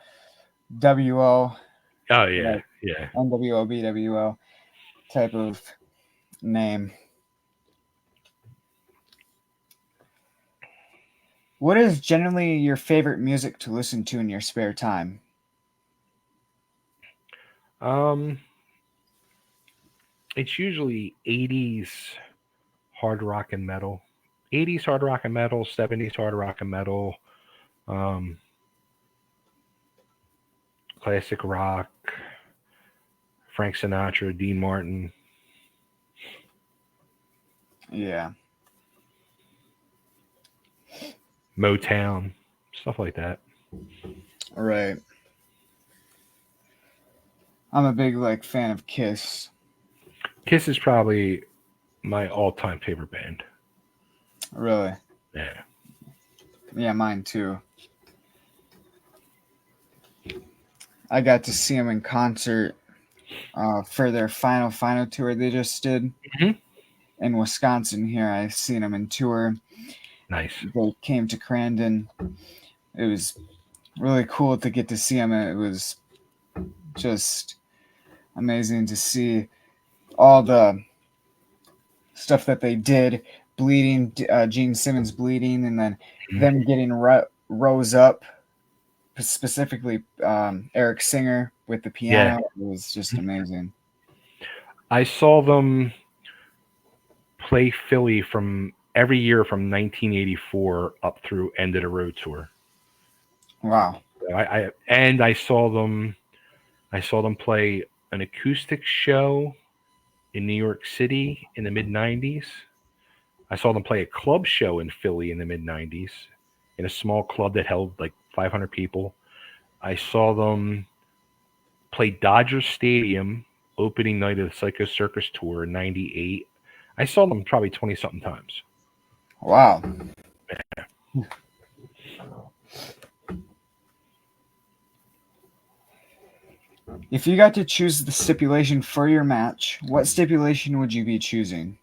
WO, Oh yeah, like yeah. NWO, BWO type of name. What is generally your favorite music to listen to in your spare time? Um, it's usually '80s hard rock and metal, '80s hard rock and metal, '70s hard rock and metal, um, classic rock, Frank Sinatra, Dean Martin. Yeah. Motown, stuff like that. Right. I'm a big like fan of Kiss. Kiss is probably my all-time favorite band. Really. Yeah. Yeah, mine too. I got to see them in concert for their final tour they just did Hmm. in Wisconsin. Here, I seen them in tour. Nice. They came to Crandon. It was really cool to get to see them. It was just amazing to see all the stuff that they did, bleeding, Gene Simmons bleeding, and then Mhm. them getting rose up, specifically Eric Singer with the Yeah. piano. It was just amazing. I saw them play Philly from every year from 1984 up through end of the road tour. Wow. I saw them. I saw them play an acoustic show in New York City in the mid '90s. I saw them play a club show in Philly in the mid '90s in a small club that held like 500 people. I saw them play Dodger Stadium opening night of the Psycho Circus tour in '98. I saw them probably 20 something times. Wow. If you got to choose the stipulation for your match, what stipulation would you be choosing?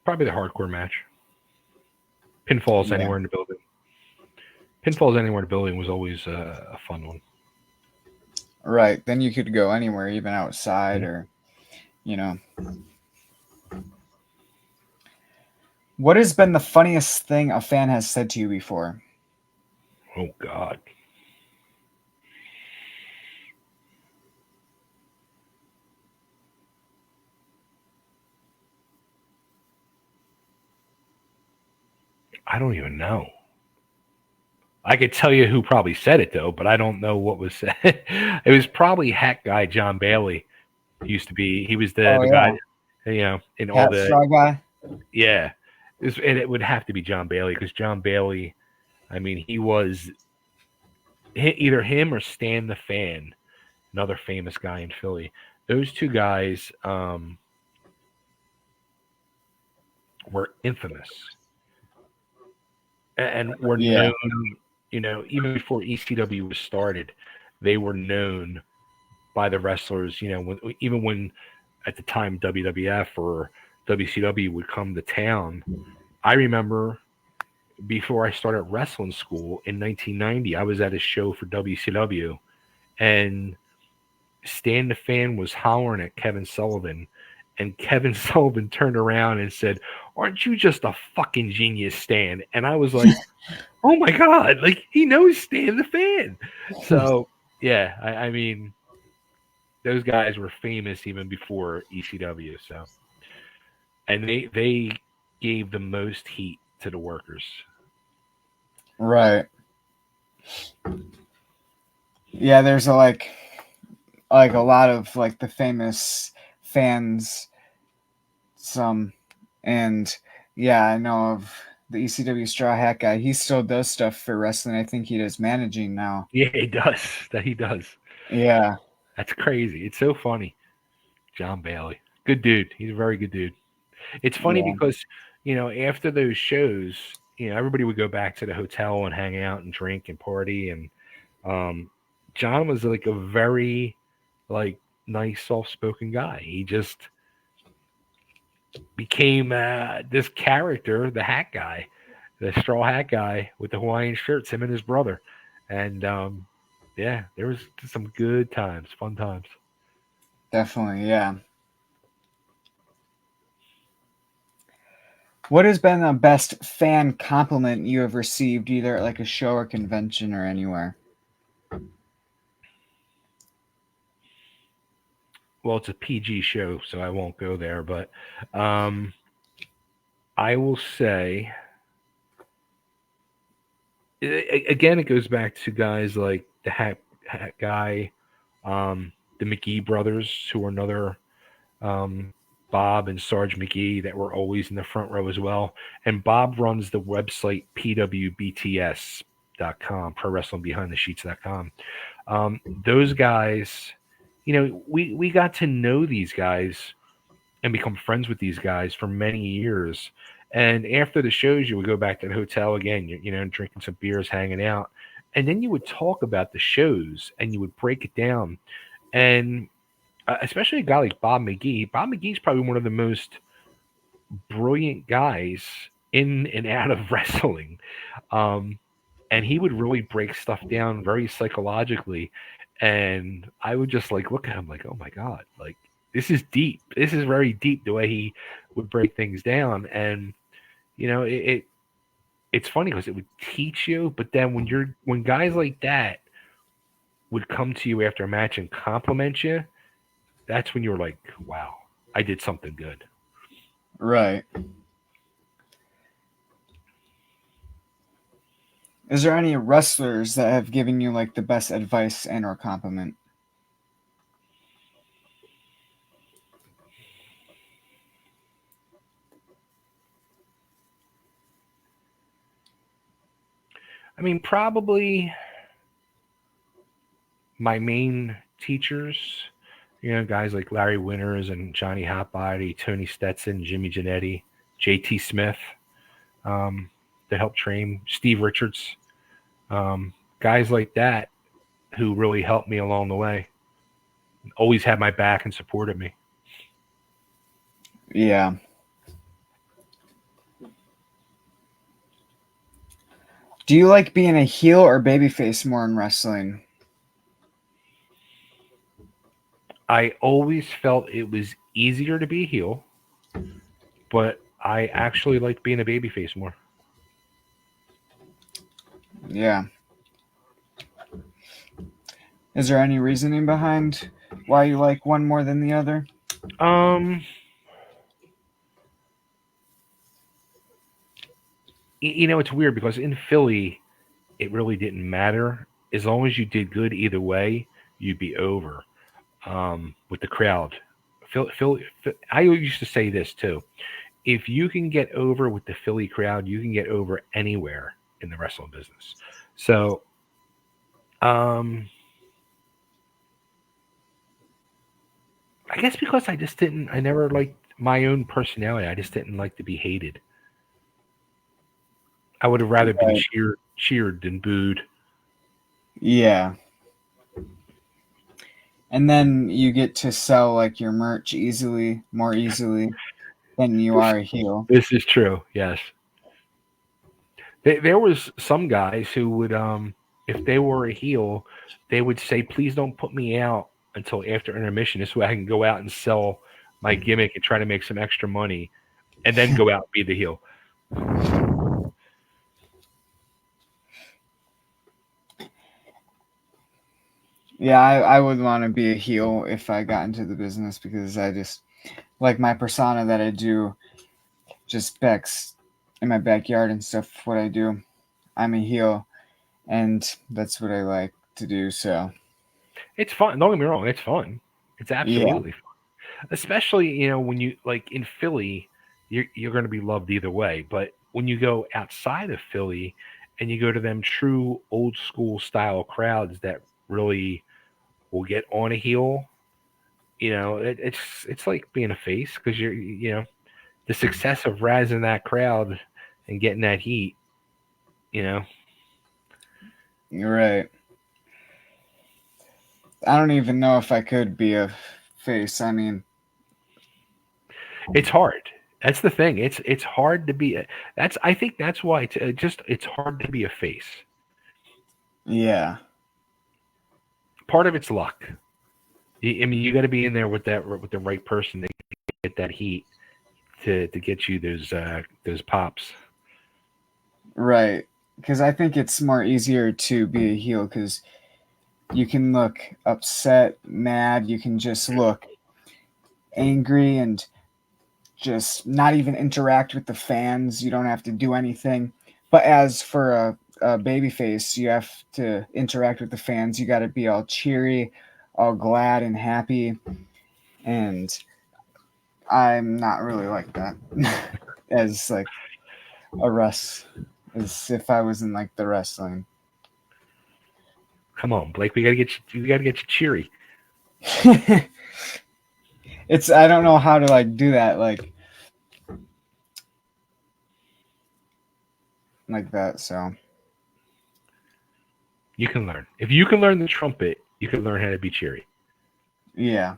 Probably the hardcore match. Pinfalls Yeah. anywhere in the building. Pinfalls anywhere in the building was always a fun one. Right. Then you could go anywhere, even outside Mhm. or, you know. What has been the funniest thing a fan has said to you before? Oh God. I don't even know. I could tell you who probably said it though, but I don't know what was said. It was probably Hack Guy John Bailey. He used to be. He was Oh, the guy, yeah. in all Hat the straw guy? yeah. And it would have to be John Bailey because John Bailey. I mean, he was either him or Stan the Fan, another famous guy in Philly. Those two guys were infamous and were Yeah. known. Even before ECW was started, they were known by the wrestlers. Even when at the time WWF or WCW would come to town. I remember before I started wrestling school in 1990, I was at a show for WCW, and Stan the Fan was hollering at Kevin Sullivan, and Kevin Sullivan turned around and said, "Aren't you just a fucking genius, Stan?" And I was like, "Oh my god!" Like he knows Stan the Fan. So yeah, I mean, those guys were famous even before ECW. So, and they gave the most heat to the workers. Right. Yeah, there's like a lot of like the famous fans, some, and yeah, I know of the ECW Straw Hat guy. He still does stuff for wrestling. I think he does managing now. Yeah, he does. That he does. Yeah. That's crazy. It's so funny. John Bailey, good dude. He's a very good dude. It's funny Yeah. because after those shows, everybody would go back to the hotel and hang out and drink and party, and um, John was like a very like nice, soft-spoken guy. He just became this character, the hat guy, the straw hat guy with the Hawaiian shirts. Him and his brother, and yeah, there was some good times, fun times. Definitely. Yeah. What has been the best fan compliment you have received, either at like a show or convention or anywhere? Well, it's a PG show, so I won't go there. But um, I will say, again, it goes back to guys like the hat guy. the McGee brothers, who are another um, Bob and Sarge McGee that were always in the front row as well. And Bob runs the website pwbts.com, pro wrestling behind the sheets.com. Those guys, we got to know these guys and become friends with these guys for many years. And after the shows, you would go back to the hotel again, drinking some beers, hanging out. And then you would talk about the shows and you would break it down. And especially a guy like Bob McGee. Bob McGee's probably one of the most brilliant guys in and out of wrestling. Um, and he would really break stuff down very psychologically. And I would just like look at him like, oh my God, like this is deep. This is very deep the way he would break things down. And, it's funny because it would teach you, but then when guys like that would come to you after a match and compliment you, that's when you were like, wow, I did something good. Right. Is there any wrestlers that have given you like the best advice and or compliment? I mean, probably my main teachers, guys like Larry Winters and Johnny Hotbody, Tony Stetson, Jimmy Janetti, JT Smith, um, that helped train Steve Richards, guys like that who really helped me along the way, always had my back and supported me. Yeah. Do you like being a heel or babyface more in wrestling? I always felt it was easier to be a heel, but I actually liked being a babyface more. Yeah. Is there any reasoning behind why you like one more than the other? Um, it's weird because in Philly, it really didn't matter as long as you did good either way, you'd be over with the crowd. I used to say this too: if you can get over with the Philly crowd, you can get over anywhere in the wrestling business. So, um, I guess because I never liked my own personality. I just didn't like to be hated. I would have rather been Right. cheered than booed. Yeah. And then you get to sell like your merch more easily than you This, are a heel. this is true. Yes, there was some guys who would, if they were a heel, they would say, "Please don't put me out until after intermission. This way I can go out and sell my gimmick and try to make some extra money, and then go out and be the heel." Yeah, I would want to be a heel if I got into the business because I just like my persona that I do just backs in my backyard and stuff. What I do, I'm a heel, and that's what I like to do. So It's fun. Don't get me wrong. It's fun. It's yeah, absolutely fun, especially when you like in Philly, you're going to be loved either way. But when you go outside of Philly and you go to them true old school style crowds that really will get on a heel, it's like being a face because the success of razzing that crowd and getting that heat. You know, you're right. I don't even know if I could be a face. I mean, it's hard. That's the thing. It's hard to be. That's I think that's why it's hard to be a face. yeah, Part of it's luck. I mean, you got to be in there with the right person to get that heat to get you those pops. right. Because I think it's more easier to be a heel because you can look upset, mad. You can just look angry and just not even interact with the fans. You don't have to do anything. But as for a baby face, you have to interact with the fans. You got to be all cheery, all glad and happy, and I'm not really like that as like as if I was in like the wrestling. Come on, Blake. We gotta get you cheery. It's I don't know how to like do that like that. So You can learn. If you can learn the trumpet, you can learn how to be cheery. yeah.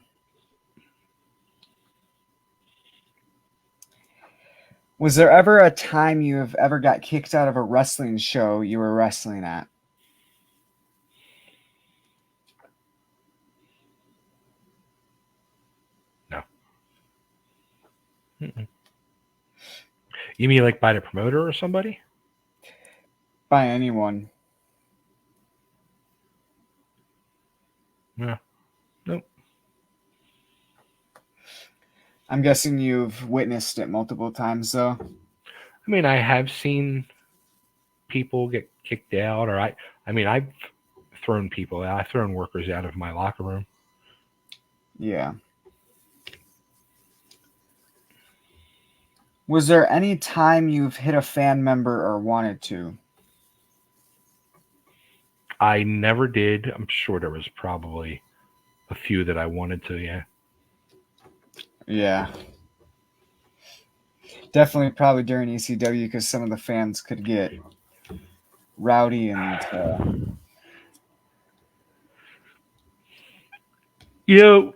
Was there ever a time you have ever got kicked out of a wrestling show you were wrestling at? No. Mm-mm. You mean like by the promoter or somebody? By anyone? No. Nope. I'm guessing you've witnessed it multiple times though. I mean, I have seen people get kicked out, or I mean, I've thrown people out. I've thrown workers out of my locker room. Yeah. Was there any time you've hit a fan member or wanted to? I never did. I'm sure there was probably a few that I wanted to. Yeah. Yeah. Definitely probably during ECW because some of the fans could get rowdy and You know,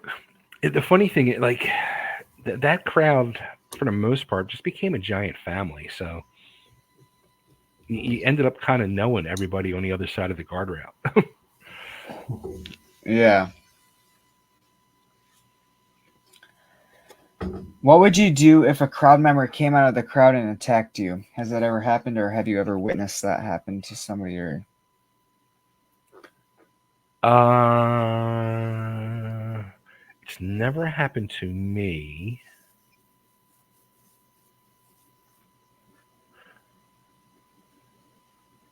the funny thing is, like, that crowd, for the most part, just became a giant family. So you ended up kind of knowing everybody on the other side of the guardrail. yeah. What would you do if a crowd member came out of the crowd and attacked you? Has that ever happened, or have you ever witnessed that happen to somebody? Or It's never happened to me.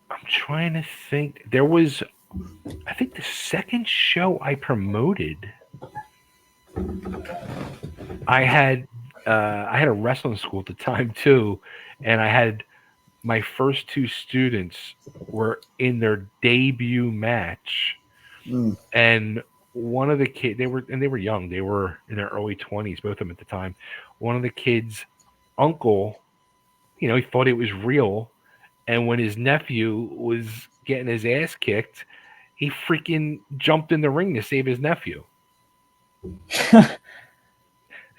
I'm trying to think. There was, I think, the second show I promoted. I I had a wrestling school at the time too, and I had my first two students were in their debut match, mm. and one of the kids they were young, they were in their early 20s, both of them at the time. One of the kids' uncle, he thought it was real, and when his nephew was getting his ass kicked, he freaking jumped in the ring to save his nephew.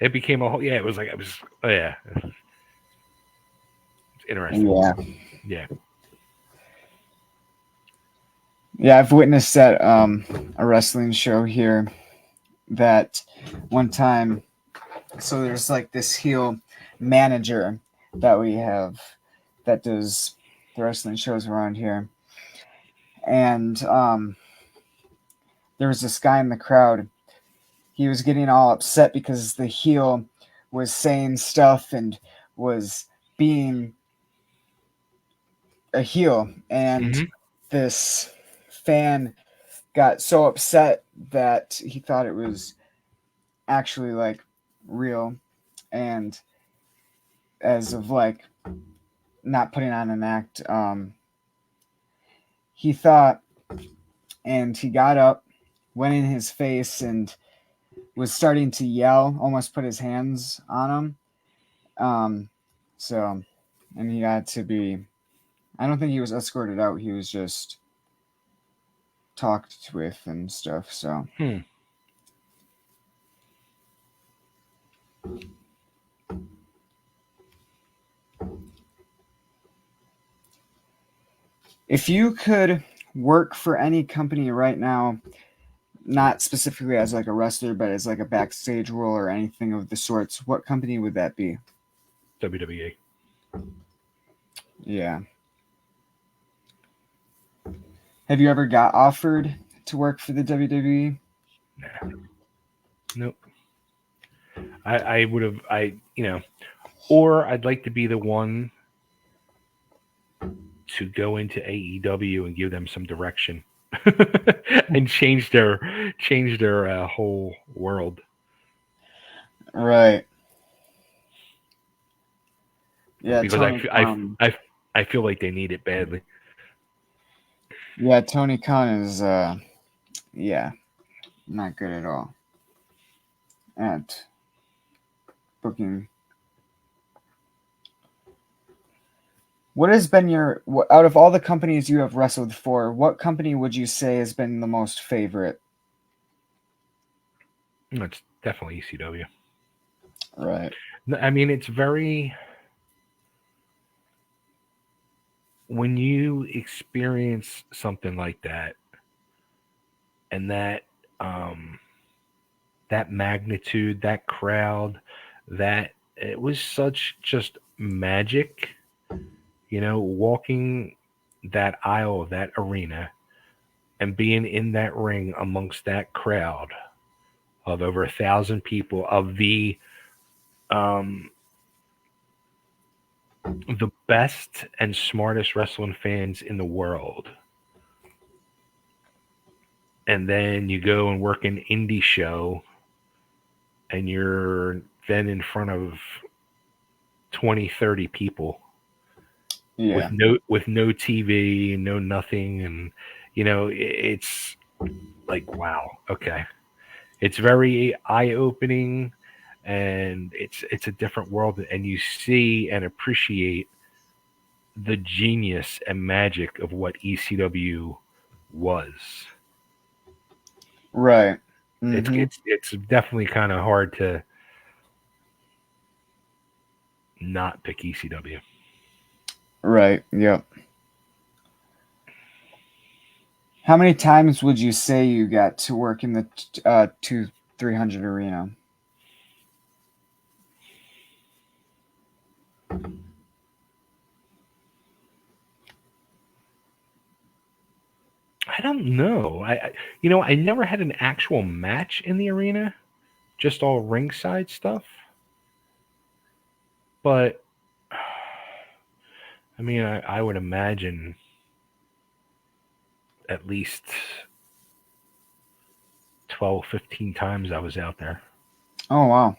It became a whole, yeah, it was, oh yeah, it's interesting. Yeah, Yeah. yeah, I've witnessed at a wrestling show here that one time. So there's like this heel manager that we have that does the wrestling shows around here, and there was this guy in the crowd. He was getting all upset because the heel was saying stuff and was being a heel, and Hmm. this fan got so upset that he thought it was actually like real, and as of like not putting on an act, he thought, and he got up, went in his face, and was starting to yell, almost put his hands on him. Um, so, and he had to be, I don't think he was escorted out. He was just talked with and stuff. So, Hmm. if you could work for any company right now, not specifically as like a wrestler, but as like a backstage role or anything of the sorts, what company would that be? WWE. Yeah. Have you ever got offered to work for the WWE? Nah. Nope. I would have, or I'd like to be the one to go into AEW and give them some direction. and changed their whole world. Right. Yeah, Because Tony Khan. I feel like they need it badly. Yeah, Tony Khan is yeah, not good at all at booking. What has been out of all the companies you have wrestled for, what company would you say has been the most favorite? It's definitely ECW. Right. I mean, it's very when you experience something like that and um, that magnitude, that crowd, that it was such just magic, walking that aisle of that arena and being in that ring amongst that crowd of over 1,000 people of um, the best and smartest wrestling fans in the world. And then you go and work an indie show and you're then in front of 20, 30 people Yeah. with no TV, no nothing, and it's like wow, okay. It's very eye opening, and it's a different world, and you see and appreciate the genius and magic of what ECW was. Right. It's Mm-hmm. it's it's definitely kind of hard to not pick ECW. Right. Yep. How many times would you say you got to work in the 300 arena? I don't know. I never had an actual match in the arena, just all ringside stuff. But I mean, I would imagine at least 12, 15 times I was out there. Oh wow.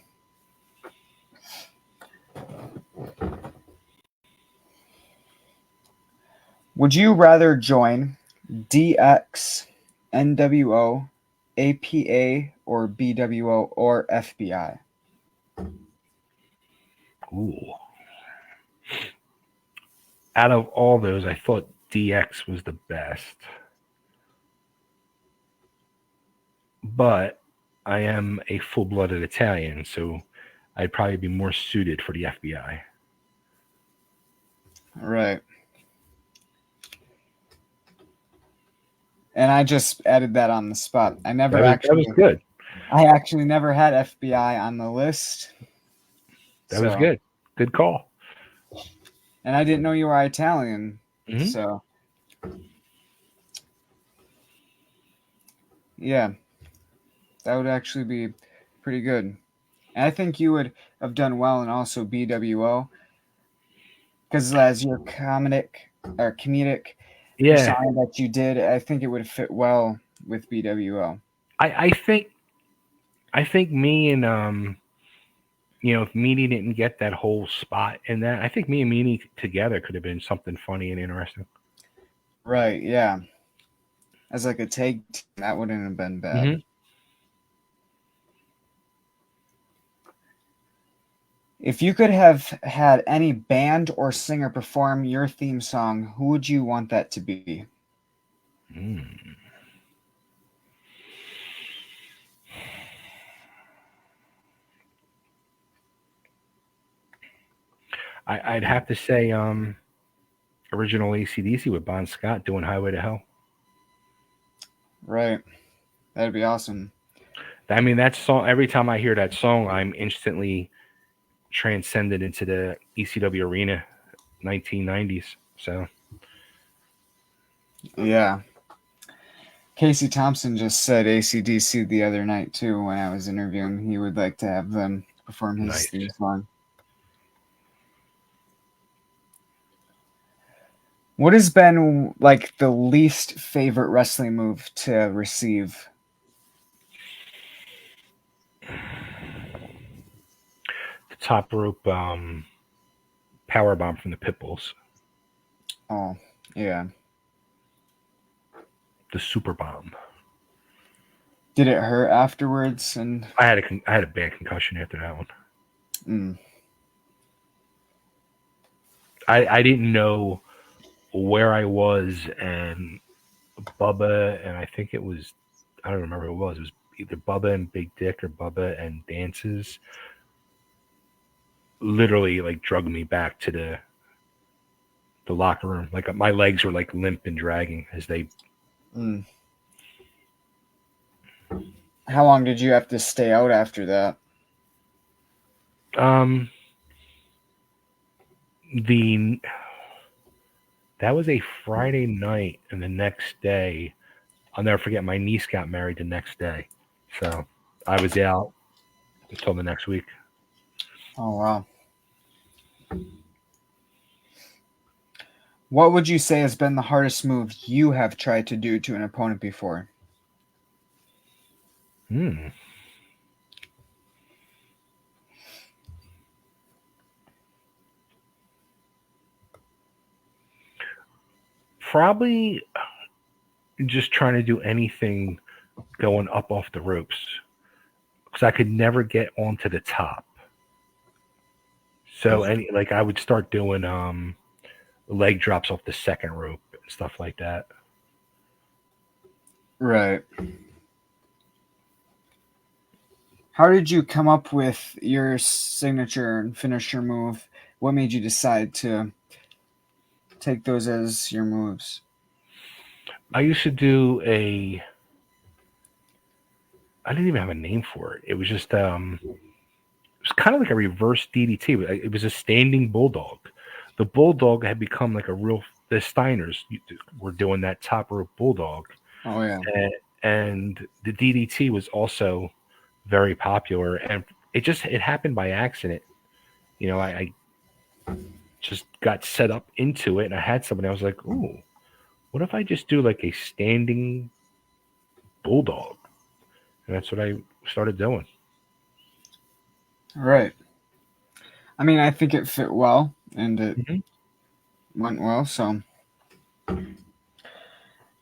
Would you rather join DX, NWO, APA, or BWO or FBI? Ooh. Out of all those, I thought DX was the best. But I am a full blooded Italian, so I'd probably be more suited for the FBI. Right. And I just added that on the spot. That was good. I actually never had FBI on the list. That was So, good. Good call. and I didn't know you were Italian. Mm-hmm. So, yeah, that would actually be pretty good. And I think you would have done well in also BWO because as your comedic Yeah, persona that you did, I think it would fit well with BWO. I think me and if Meanie didn't get that whole spot in that, I think me and Meanie together could have been something funny and interesting. Right, yeah. As like a tag team, that wouldn't have been bad. Mm-hmm. If you could have had any band or singer perform your theme song, who would you want that to be? Mm. I'd have to say original ACDC with Bon Scott doing Highway to Hell. Right. That'd be awesome. I mean, that song, every time I hear that song, I'm instantly transcended into the ECW arena 1990s. So, Yeah. Casey Thompson just said ACDC the other night too when I was interviewing. He would like to have them perform his nice. theme song. What has been like the least favorite wrestling move to receive? The top rope power bomb from the Pitbulls, Oh, yeah. the super bomb. Did it hurt afterwards? And I had a bad concussion after that one. mm, I didn't know where I was, and Bubba, and I think it was, I don't remember who it was. It was either Bubba and Big Dick or Bubba and Dances. Literally, like drug me back to the locker room. Like my legs were like limp and dragging as they. mm. How long did you have to stay out after that? Um, the that was a Friday night, and the next day, I'll never forget. My niece got married the next day, so I was out until the next week. Oh, wow. What would you say has been the hardest move you have tried to do to an opponent before? Hmm. Probably just trying to do anything going up off the ropes because I could never get onto the top. So any like I would start doing leg drops off the second rope and stuff like that. Right. How did you come up with your signature and finisher move? What made you decide to take those as your moves? I used to do a I didn't even have a name for it. It was just it was kind of like a reverse DDT. It was a standing bulldog. The bulldog had become like a real the Steiners were doing that top rope bulldog, Oh, yeah. and the DDT was also very popular, and it happened by accident. I just got set up into it, and I had somebody. I was like, "Ooh, what if I just do like a standing bulldog?" And that's what I started doing. Right. I mean, I think it fit well and it Hmm. went well. So,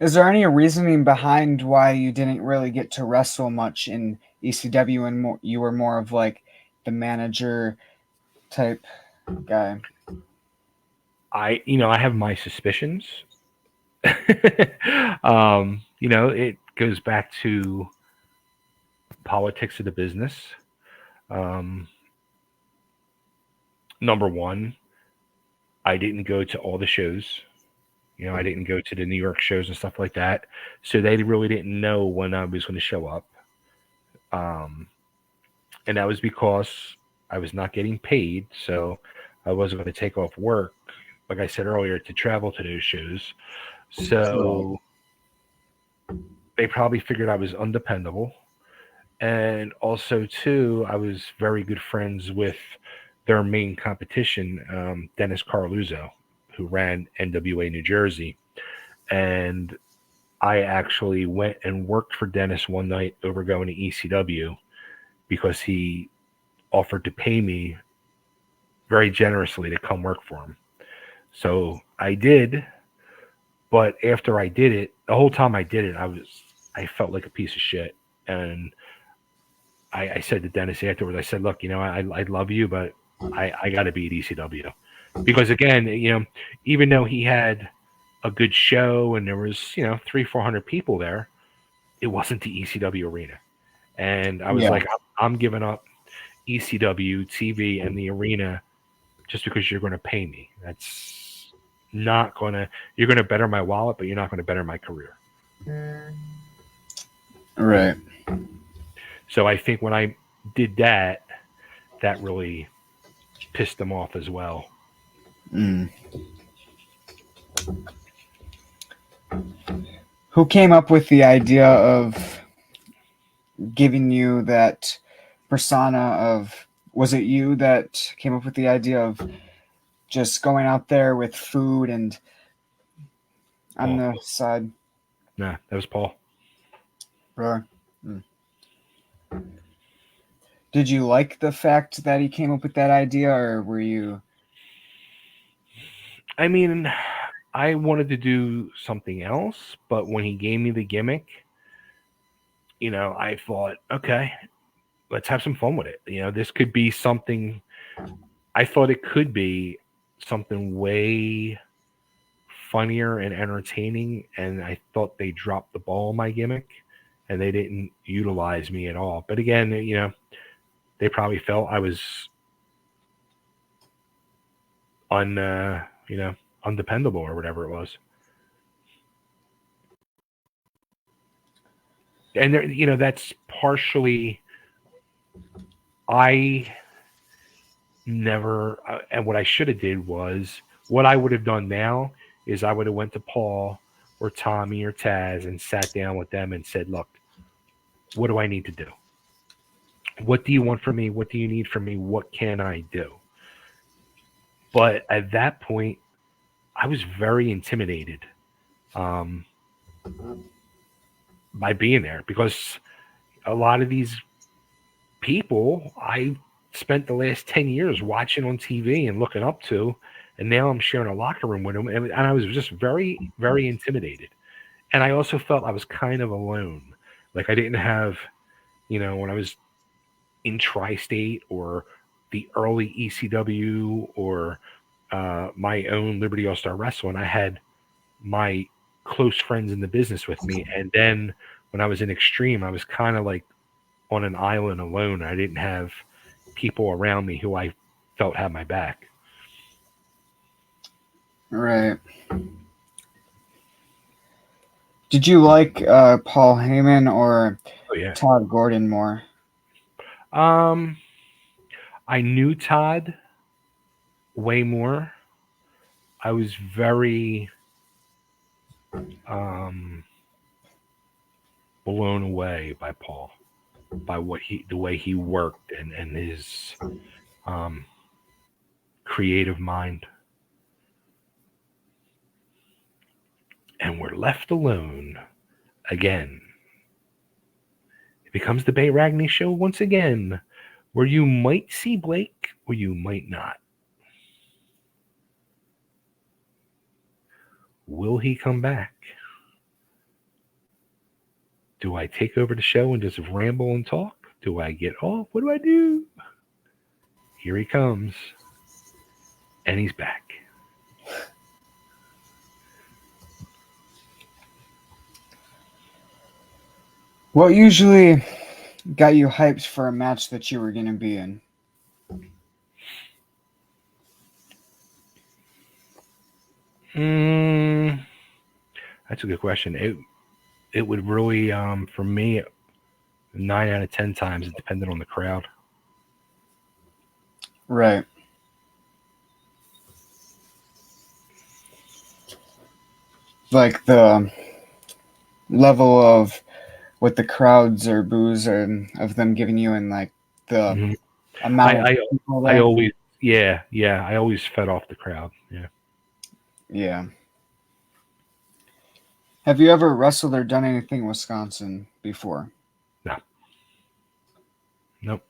is there any reasoning behind why you didn't really get to wrestle much in ECW and you were more of like the manager type guy? I have my suspicions. It goes back to politics of the business. Um, Number one, I didn't go to all the shows. I didn't go to the New York shows and stuff like that. So they really didn't know when I was going to show up. Um, and that was because I was not getting paid. So I wasn't going to take off work, like I said earlier, to travel to those shows. Right. So they probably figured I was undependable. And also, too, I was very good friends with their main competition, Dennis Carluzzo, who ran NWA New Jersey. And I actually went and worked for Dennis one night over going to ECW because he offered to pay me very generously to come work for him. So I did, but after I did it, the whole time I did it, I felt like a piece of shit. And I said to Dennis afterwards, I said, look, I love you, but I got to be at ECW. Because again, even though he had a good show and there was, 400 people there, it wasn't the ECW arena. And I was Yeah. like, I'm giving up ECW, TV, and the arena just because you're going to pay me. That's not going to, you're going to better my wallet, but you're not going to better my career. Right. So I think when I did that, that really pissed them off as well. Mm. Who came up with the idea of giving you that persona of, was it you that came up with the idea of just going out there with food and on Paul. the side. Nah, that was Paul. Really? Hmm. Did you like the fact that he came up with that idea, or were you? I mean, I wanted to do something else, but when he gave me the gimmick, I thought, okay, let's have some fun with it. This could be something. I thought it could be something way funnier and entertaining, and I thought they dropped the ball on my gimmick, and they didn't utilize me at all. But again, they probably felt I was un, you know, undependable or whatever it was. And that's partially I never. And what I should have did was what I would have done now is I would have went to Paul or Tommy or Taz and sat down with them and said, "Look, what do I need to do? What do you want from me? What do you need from me? What can I do?" But at that point, I was very intimidated um, by being there because a lot of these people I spent the last 10 years watching on TV and looking up to, and now I'm sharing a locker room with them. And I was just very, very intimidated. And I also felt I was kind of alone. Like I didn't have, when I was in Tri State or the early ECW or my own Liberty All Star Wrestling, I had my close friends in the business with me. And then when I was in Extreme, I was kind of like on an island alone. I didn't have people around me who I felt had my back. Right. Did you like Paul Heyman or Oh yeah. Todd Gordon more? Um, I knew Todd way more. I was very um blown away by Paul, by the way he worked and his um creative mind. And we're left alone again. It becomes the Bay Ragni show once again, where you might see Blake or you might not. Will he come back? Do I take over the show and just ramble and talk? Do I get off? What do I do? Here he comes. And he's back. What usually got you hyped for a match that you were going to be in? Mm, that's a good question. It would really, for me, 9 out of 10 times, it depended on the crowd. Right. Like the level of what the crowds or boos and of them giving you, and like the Hmm. amount of I people I there. always yeah, I always fed off the crowd. Yeah. Yeah. Have you ever wrestled or done anything in Wisconsin before? No. Nope.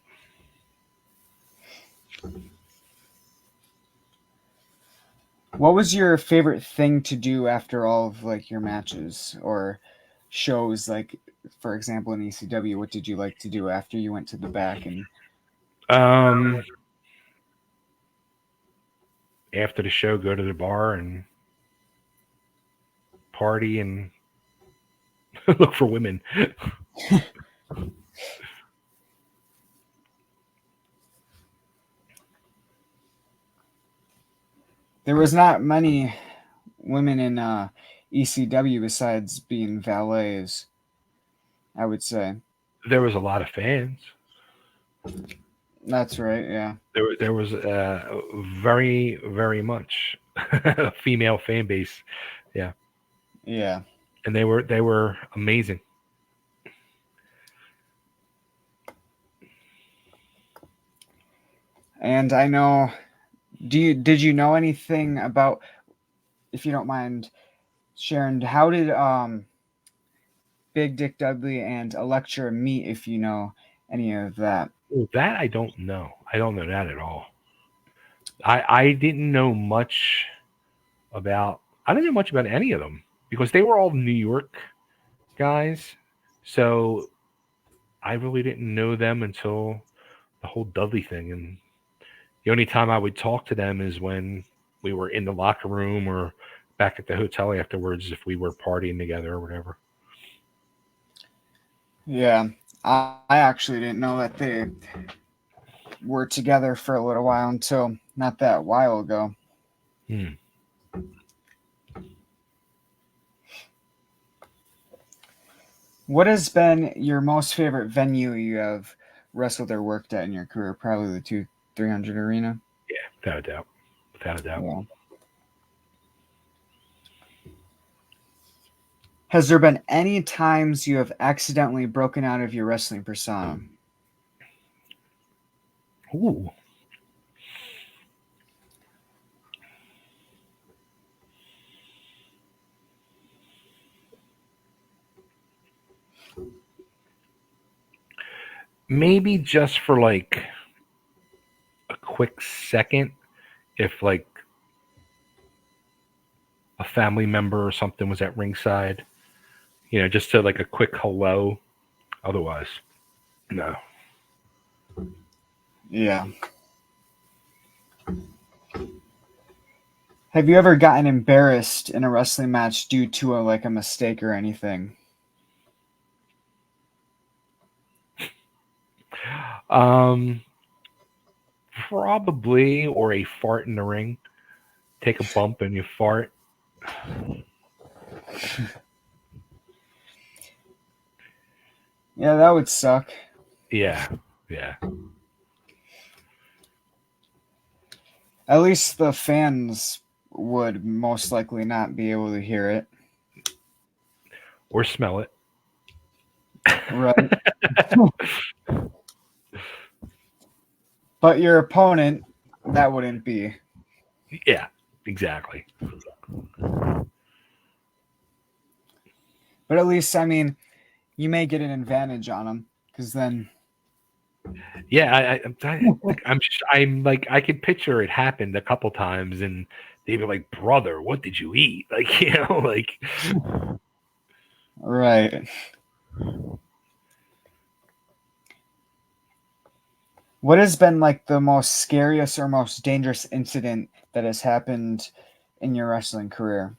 What was your favorite thing to do after all of like your matches or shows? Like, for example, in ECW, what did you like to do after you went to the back? And Um, After the show, go to the bar and party and look for women. there was not many women in ECW besides being valets, I would say. There was a lot of fans. That's right. Yeah. There was very very much a female fan base. Yeah, Yeah. and they were amazing. And I know. Did you know anything about, if you don't mind, Sharon, how did Big Dick Dudley and Electra meet? If you know any of that. Well, that I don't know. I don't know that at all. I didn't know much about. I didn't know much about any of them because they were all New York guys. So I really didn't know them until the whole Dudley thing. And the only time I would talk to them is when we were in the locker room or back at the hotel afterwards if we were partying together or whatever. Yeah, I actually didn't know that they were together for a little while until not that while ago. Hmm. What has been your most favorite venue you have wrestled or worked at in your career? Probably the 300 arena. Yeah, without a doubt. Without a doubt. Yeah. Has there been any times you have accidentally broken out of your wrestling persona? Ooh. Maybe just for like a quick second, if like a family member or something was at ringside, just to like a quick hello. Otherwise, no. Yeah. Have you ever gotten embarrassed in a wrestling match due to a mistake or anything? Um, Probably, or a fart in the ring. Take a bump and you fart. Yeah, that would suck. Yeah, yeah. At least the fans would most likely not be able to hear it. Or smell it. Right. But your opponent, that wouldn't be. Yeah, exactly. But at least, I mean, you may get an advantage on them because then, Yeah, I'm like, I could picture it happened a couple times, and they'd be like, "Brother, what did you eat?" Like, like, right. What has been like the most scariest or most dangerous incident that has happened in your wrestling career?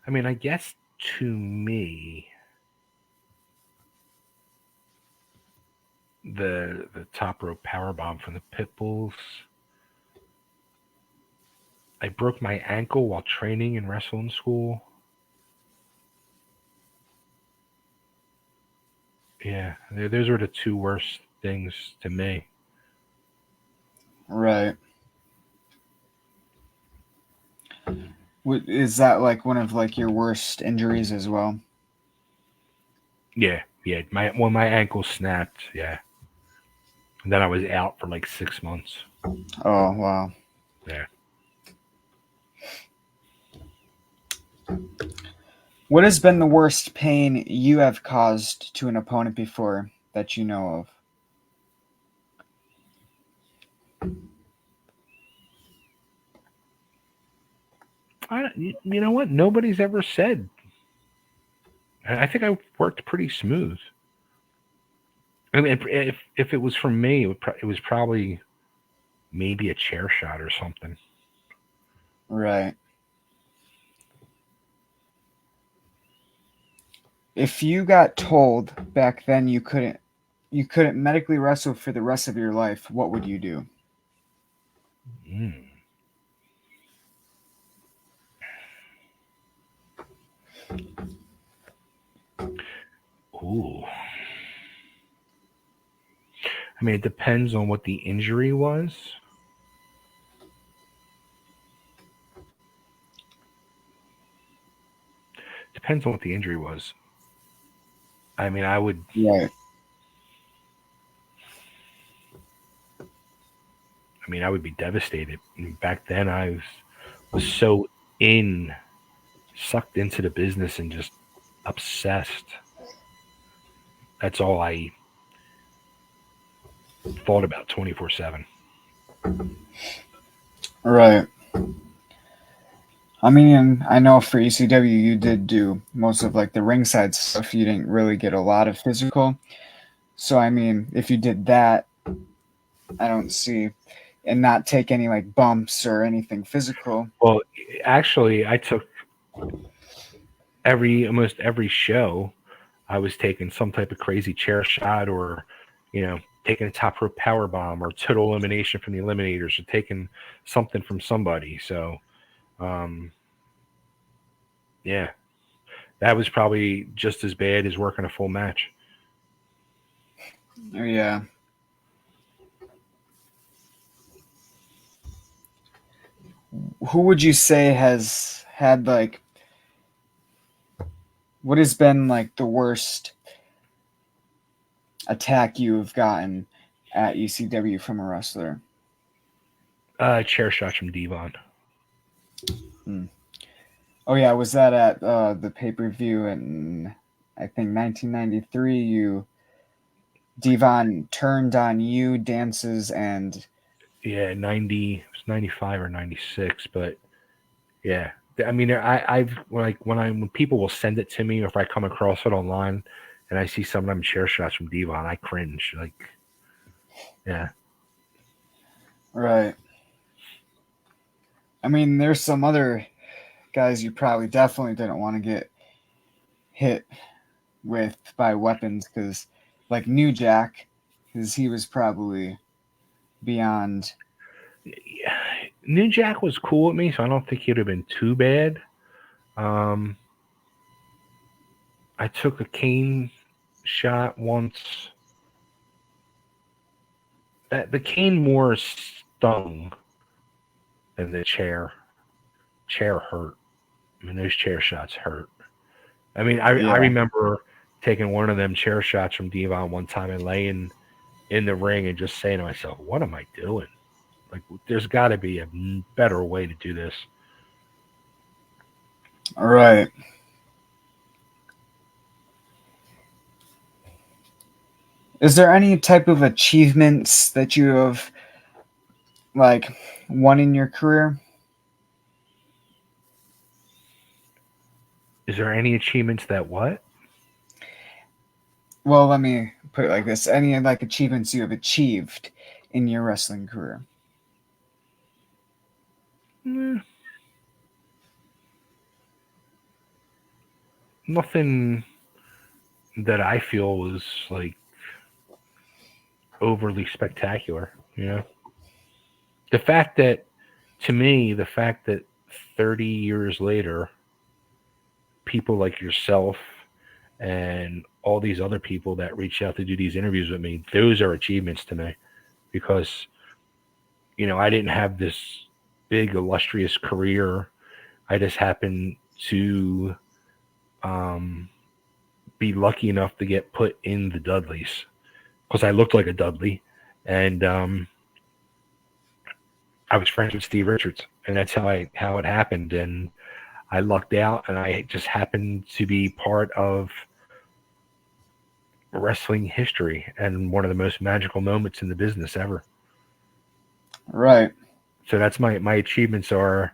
I mean, I guess to me, the top rope power bomb from the pit bulls. I broke my ankle while training in wrestling school. Yeah, those were the two worst things to me. Right. Is that like one of like your worst injuries as well? Yeah, yeah. My ankle snapped. Yeah, and then I was out for like 6 months. Oh, wow. Yeah. What has been the worst pain you have caused to an opponent before that you know of? You know what? Nobody's ever said. I think I worked pretty smooth. I mean, if it was from me, it was probably maybe a chair shot or something. Right. If you got told back then you couldn't medically wrestle for the rest of your life, what would you do? Mm. Ooh. I mean, it depends on what the injury was. Depends on what the injury was. I mean, I would. Right. I mean, I would be devastated. Back then, was so in sucked into the business and just obsessed. That's all I thought about 24/7. Right. I mean, I know for ECW you did do most of like the ringside stuff. You didn't really get a lot of physical. So I mean, if you did that, I don't see, and not take any like bumps or anything physical. Well, actually, I took almost every show. I was taking some type of crazy chair shot, or you know, taking a top rope power bomb, or total elimination from the eliminators, or taking something from somebody. So, um, yeah, that was probably just as bad as working a full match. Oh, yeah. Who would you say has had like what has been like the worst attack you've gotten at ECW from a wrestler? Chair shots from Devon. Hmm. Oh yeah, was that at the pay per view in I think 1993? You Devon turned on you, dances, and Yeah, 90, it was 95 or 96, but yeah. I mean, I've like when people will send it to me, or if I come across it online, and I see some of them chair shots from Devon, I cringe. Like, yeah, right. I mean, there's some other guys you probably definitely didn't want to get hit with by weapons because, like New Jack, because he was probably beyond. yeah. New Jack was cool with me, so I don't think he'd have been too bad. Um, I took a cane shot once. The cane more stung than the chair. Chair hurt. I mean, those chair shots hurt. I mean, I Yeah, remember taking one of them chair shots from Devon one time and laying in the ring and just saying to myself, "What am I doing? Like, there's got to be a better way to do this." right. Is there any type of achievements that you have like won in your career? Is there any achievements that what? Well, let me put it like this: any like achievements you have achieved in your wrestling career? Eh, nothing that I feel was like overly spectacular. You know, the fact that to me, the fact that 30 years later, people like yourself and all these other people that reach out to do these interviews with me, those are achievements to me because, I didn't have this big, illustrious career. I just happened to um, be lucky enough to get put in the Dudleys because I looked like a Dudley. And I was friends with Steve Richards. And that's how it happened. And I lucked out, and I just happened to be part of wrestling history and one of the most magical moments in the business ever. Right, So that's my achievements are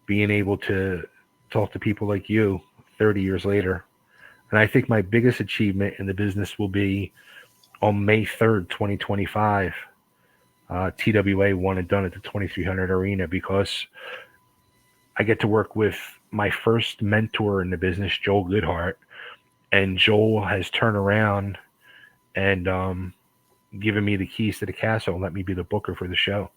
being able to talk to people like you 30 years later. And I think my biggest achievement in the business will be on May 3rd, 2025. TWA one and done at the 2300 Arena because I get to work with my first mentor in the business, Joel Goodhart, and Joel has turned around and given me the keys to the castle and let me be the booker for the show.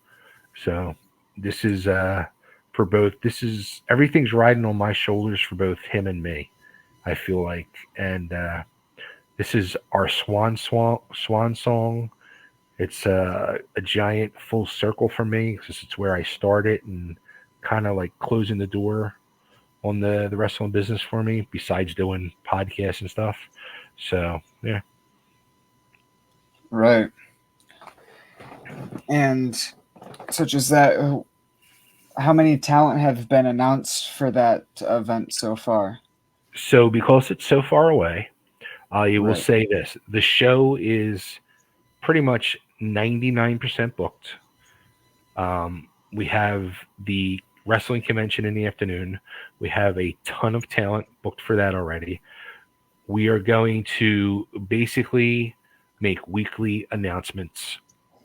So this is for both. This is everything's riding on my shoulders for both him and me. I feel like, and this is our swan song. It's a giant full circle for me because it's where I started and kind of like closing the door on the wrestling business for me besides doing podcasts and stuff. So yeah. Right. And such as that, how many talent have been announced for that event so far? So because it's so far away, I will Right. say this: the show is pretty much 99% booked. We have the wrestling convention in the afternoon. We have a ton of talent booked for that already. We are going to basically make weekly announcements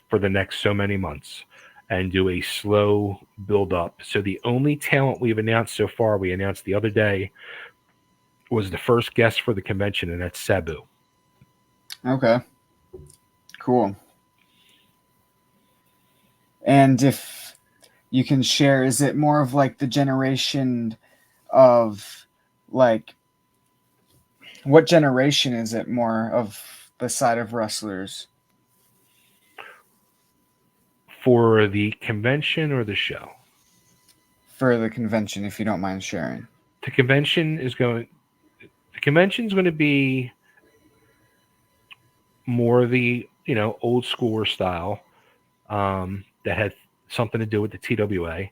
for the next so many months and do a slow build up. So the only talent we've announced so far, we announced the other day, was the first guest for the convention, and that's Sabu. Okay. Cool. And if you can share, is it more of like the generation of like what generation is it more of the side of wrestlers For the convention or the show? for the convention, if you don't mind sharing? The convention is going. The convention is going to be more the old schooler style that had something to do with the TWA,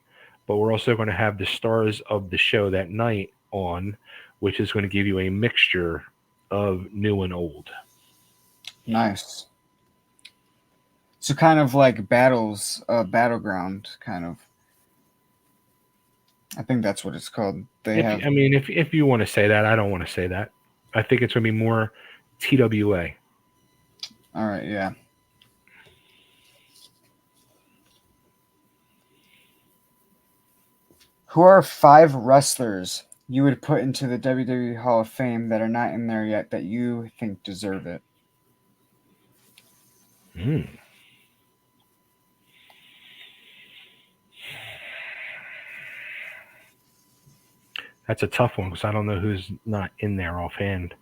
but we're also going to have the stars of the show that night on, which is going to give you a mixture of new and old. Nice. So kind of like battles, battleground kind of. I think that's what it's called. They If have. I mean, if you want to say that, I don't want to say that. I think it's going to be more TWA. All right, yeah. Who are 5 wrestlers you would put into the WWE Hall of Fame that are not in there yet that you think deserve it? Mm, that's a tough one because I don't know who's not in there offhand.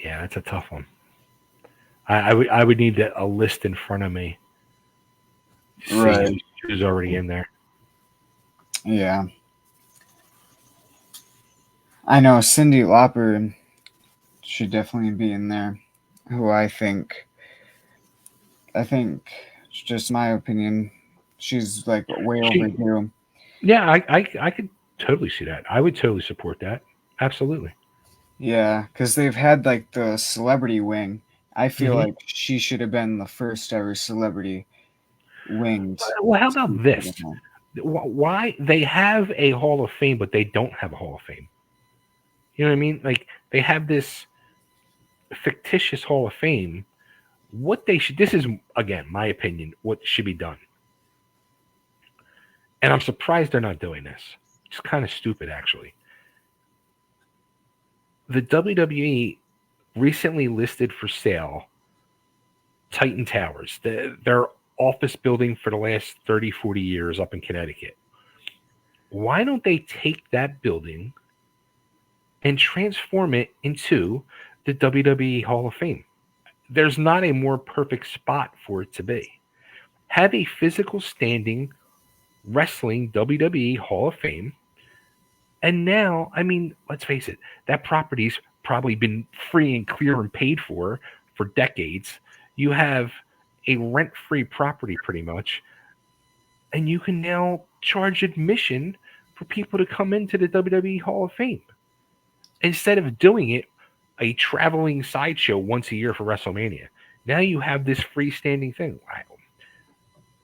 Yeah, that's a tough one. I would need a list in front of me to see Right. who's already in there. Yeah. I know Cindy Lauper should definitely be in there. Who I think, just my opinion, she's like way She, overdue. yeah, I could totally see that. I would totally support that. Absolutely. Yeah, because they've had like the celebrity wing. I feel Hmm. like she should have been the first ever celebrity winged Well, how about this? speaker. Why they have a Hall of Fame, but they don't have a Hall of Fame? You know what I mean? Like they have this fictitious Hall of Fame. What they should, this is again my opinion, what should be done. And I'm surprised they're not doing this. It's kind of stupid, actually. The WWE recently listed for sale Titan Towers, their office building for the last 30, 40 years up in Connecticut. Why don't they take that building and transform it into the WWE Hall of Fame? There's not a more perfect spot for it to be. Have a physical standing wrestling WWE Hall of Fame. And now, I mean, let's face it, that property's probably been free and clear and paid for decades. You have a rent free property pretty much, and you can now charge admission for people to come into the WWE Hall of Fame instead of doing it a traveling sideshow once a year for WrestleMania. Now you have this freestanding thing.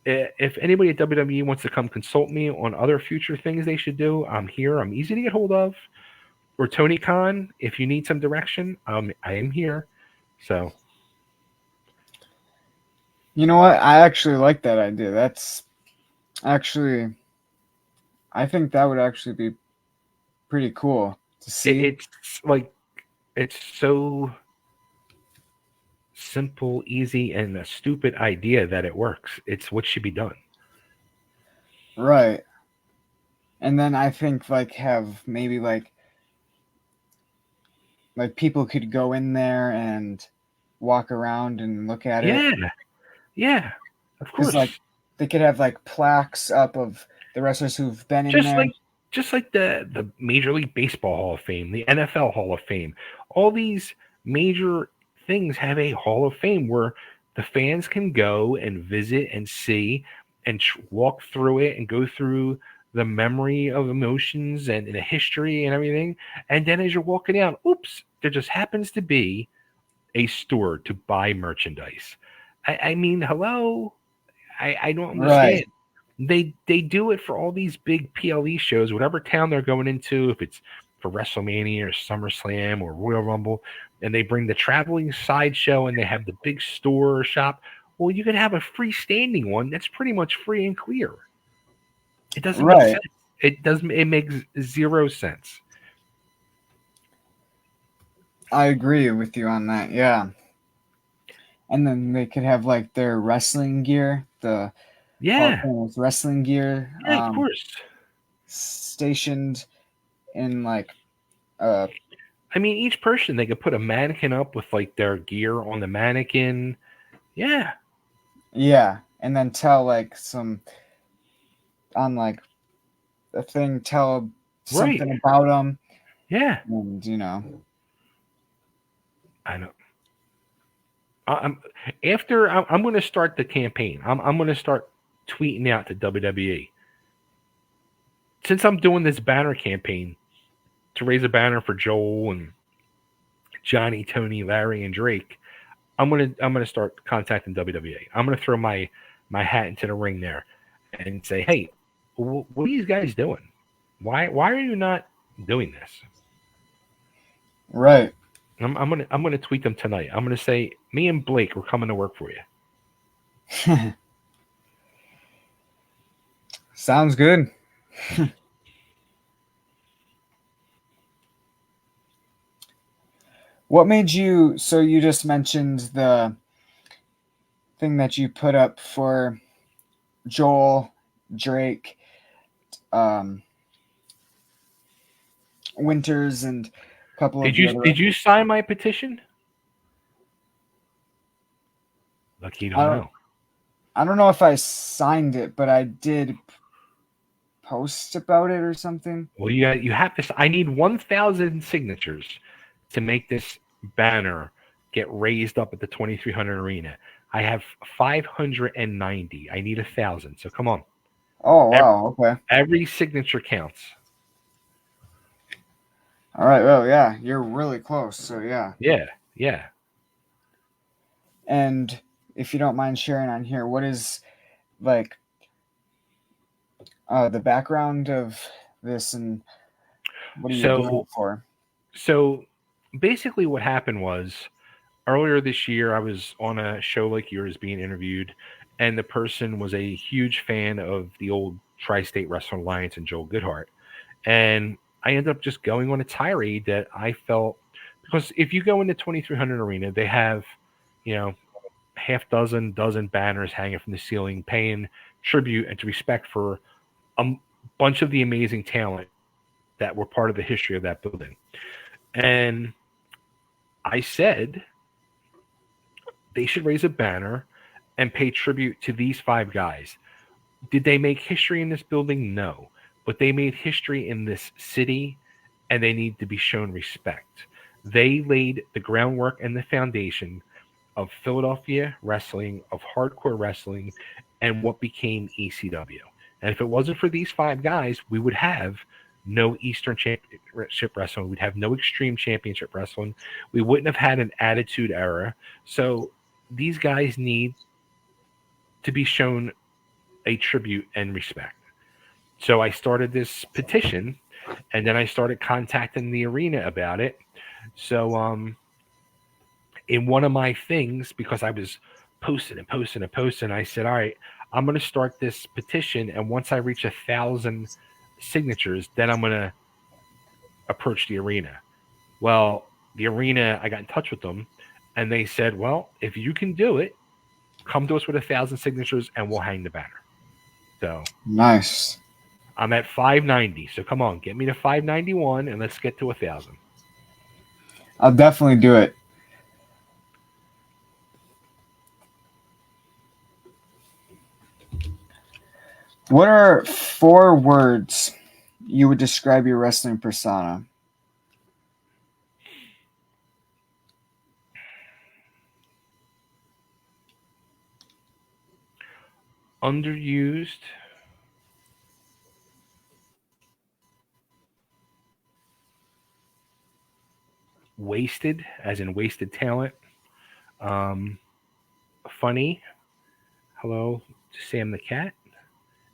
If anybody at WWE wants to come consult me on other future things they should do, I'm here. I'm easy to get hold of. Or Tony Khan, if you need some direction, I am here. So You know what? I actually like that idea. That's actually, I think that would actually be pretty cool to see. it's like it's so simple, easy, and a stupid idea that it works. It's what should be done. Right. And then I think like have maybe like like people could go in there and walk around and look at it. Yeah, yeah, of Because like course. they could have like plaques up of the wrestlers who've been in Just there. like just like the Major League Baseball Hall of Fame, the NFL Hall of Fame, all these major things have a Hall of Fame where the fans can go and visit and see and walk through it and go through the memory of emotions and the history and everything. And then as you're walking out, oops, there just happens to be a store to buy merchandise. I mean, hello, I don't Right. understand. They do it for all these big PLE shows, whatever town they're going into, if it's for WrestleMania or SummerSlam or Royal Rumble, and they bring the traveling sideshow and they have the big store or shop. Well, you can have a freestanding one that's pretty much free and clear. It doesn't make Right. sense. It doesn't. It makes zero sense. I agree with you on that. Yeah. And then they could have like their wrestling gear, the Hall of Yeah, Fame's wrestling gear, yeah, of course. stationed in like uh I mean, each person they could put a mannequin up with like their gear on the mannequin. Yeah, yeah, and then tell like some on like a thing, tell right. something about them, Yeah, and you know. I know. I'm after I'm going to start the campaign. I'm going to start tweeting out to WWE since I'm doing this banner campaign to raise a banner for Joel and Johnny, Tony, Larry, and Drake. I'm gonna start contacting WWE. I'm gonna throw my hat into the ring there and say, hey, what are you guys doing? Why are you not doing this? Right. I'm gonna tweet them tonight. I'm gonna say me and Blake we're coming to work for you. Sounds good. What made you, so you just mentioned the thing that you put up for Joel, Drake, um, Winters, and a couple of Did the you other. did you sign my petition? Look, you I don't don't. know. I don't know if I signed it, but I did post about it or something. Well, you have this. I need 1,000 signatures to make this banner get raised up at the 2300 arena. I have 590. I need 1,000. So come on. Oh Every, wow. Okay. every signature counts. All right. Well, yeah, you're really close. So yeah. Yeah, yeah. And if you don't mind sharing on here, what is like the background of this, and what are you doing So it for? so basically, what happened was earlier this year, I was on a show like yours being interviewed, and the person was a huge fan of the old Tri-State Wrestling Alliance and Joel Goodhart. And I ended up just going on a tirade that I felt because if you go into 2300 Arena, they have, you know, dozen banners hanging from the ceiling, paying tribute and respect for a bunch of the amazing talent that were part of the history of that building. And I said they should raise a banner and pay tribute to these five guys. Did they make history in this building? No. But they made history in this city and they need to be shown respect. They laid the groundwork and the foundation of Philadelphia wrestling, of hardcore wrestling, and what became ECW. And if it wasn't for these five guys, we would have no Eastern Championship Wrestling. We'd have no Extreme Championship Wrestling. We wouldn't have had an Attitude Era. So these guys need to be shown a tribute and respect. So I started this petition and then I started contacting the arena about it. So in one of my things, because I was posting and posting and posting, I said, all right, I'm going to start this petition. And once I reach 1,000 signatures, then I'm going to approach the arena. Well, the arena, I got in touch with them and they said, well, if you can do it, come to us with 1,000 signatures and we'll hang the banner. So Nice. I'm at 590. So come on, get me to 591 and let's get to 1,000. I'll definitely do it. What are 4 words you would describe your wrestling persona? Underused, wasted, as in wasted talent. Um, Funny. Hello to Sam the cat.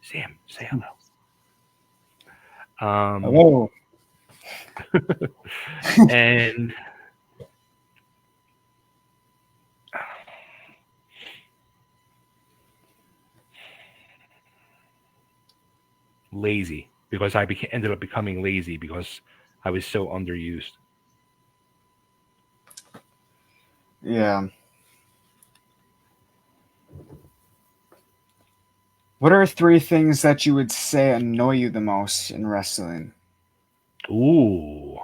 Sam, say hello. Oh, And lazy, because ended up becoming lazy because I was so underused. yeah. What are 3 things that you would say annoy you the most in wrestling? Ooh.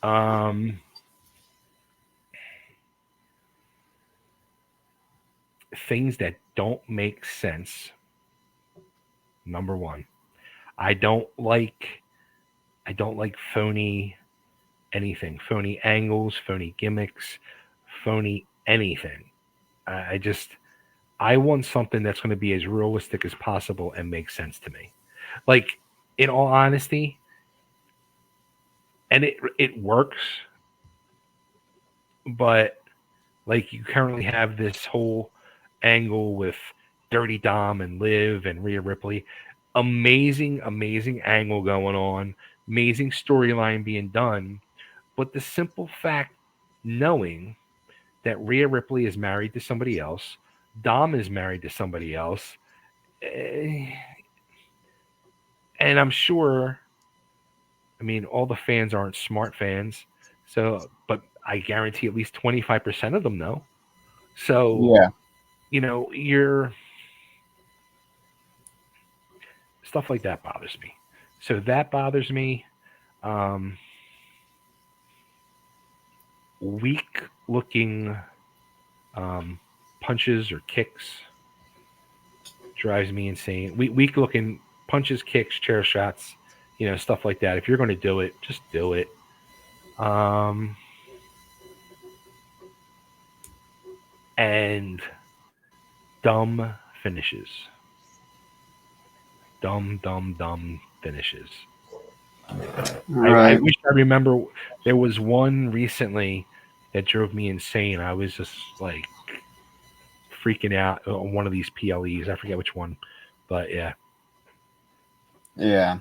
Um, Things that don't make sense. Number one, I don't like I don't like phony anything, phony angles, phony gimmicks, phony anything. I just I want something that's going to be as realistic as possible and make sense to me. Like, in all honesty, and it works, but like, you currently have this whole angle with Dirty Dom and Liv and Rhea Ripley. Amazing, amazing angle going on. Amazing storyline being done. But the simple fact, knowing that Rhea Ripley is married to somebody else, Dom is married to somebody else, eh, and I'm sure, I mean, all the fans aren't smart fans, so, but I guarantee at least 25% of them know. So, Yeah. you're stuff like that bothers me. So that bothers me. Um, Weak looking um, punches or kicks drives me insane. Weak looking punches, kicks, chair shots, stuff like that. If you're going to do it, just do it. Um, and dumb finishes. Dumb, dumb, dumb finishes. I Right. wish I remember there was one recently that drove me insane. I was just like freaking out on one of these PLEs. I forget which one, but yeah. Yeah.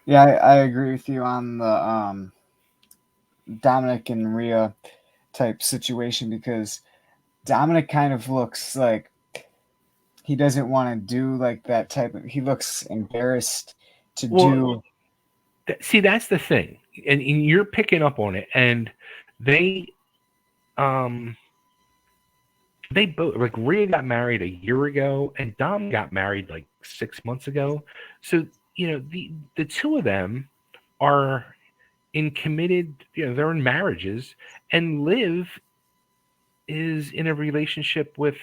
Yeah, I agree with you on the Dominic and Rhea type situation because Dominic kind of looks like he doesn't want to do like that type of. He looks embarrassed to Well, do. see, that's the thing, and you're picking up on it. And they, um, they both, like, Rhea got married a year ago, and Dom got married like 6 months ago. So the two of them are in committed. They're in marriages, and Liv is in a relationship with,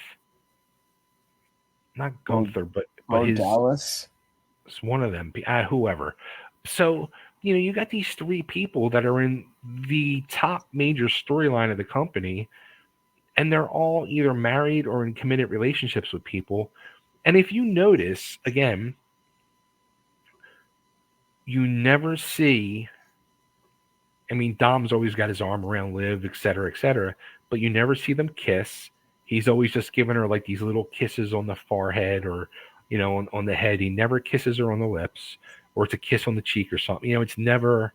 not Oh, Gunther, but oh, his Dallas. it's one of them, whoever. So you got these 3 people that are in the top major storyline of the company, and they're all either married or in committed relationships with people. And if you notice, again, you never see. I mean, Dom's always got his arm around Liv, et cetera, but you never see them kiss. He's always just giving her like these little kisses on the forehead, or on the head. He never kisses her on the lips, or it's a kiss on the cheek or something. It's never,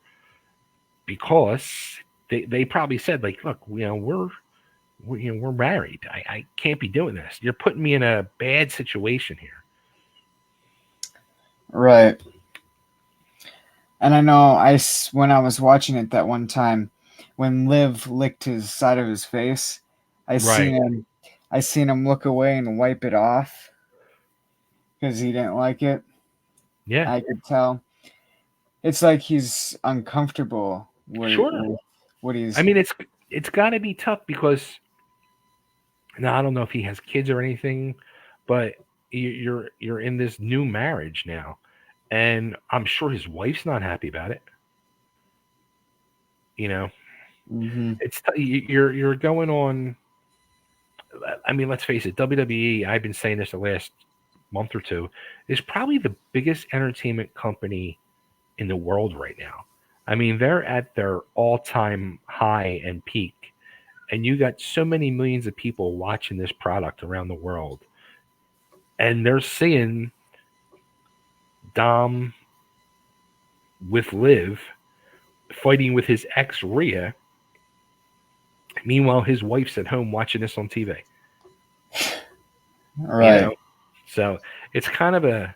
because they probably said, like, look, we're married. I can't be doing this. You're putting me in a bad situation here. Right. And I know when I was watching it that one time, when Liv licked his side of his face, I seen Right. him. I seen him look away and wipe it off because he didn't like it. Yeah. I could tell. It's like he's uncomfortable Sure. what I he's. mean, it's got to be tough because now I don't know if he has kids or anything, but you're in this new marriage now, and I'm sure his wife's not happy about it. You know, Hmm. you're going on. I mean, let's face it, WWE. I've been saying this the last month or two is probably the biggest entertainment company in the world right now. I mean, they're at their all-time high and peak, and you got so many millions of people watching this product around the world, and they're seeing Dom with Liv fighting with his ex Rhea. Meanwhile, his wife's at home watching this on TV. You Right. know, so it's kind of a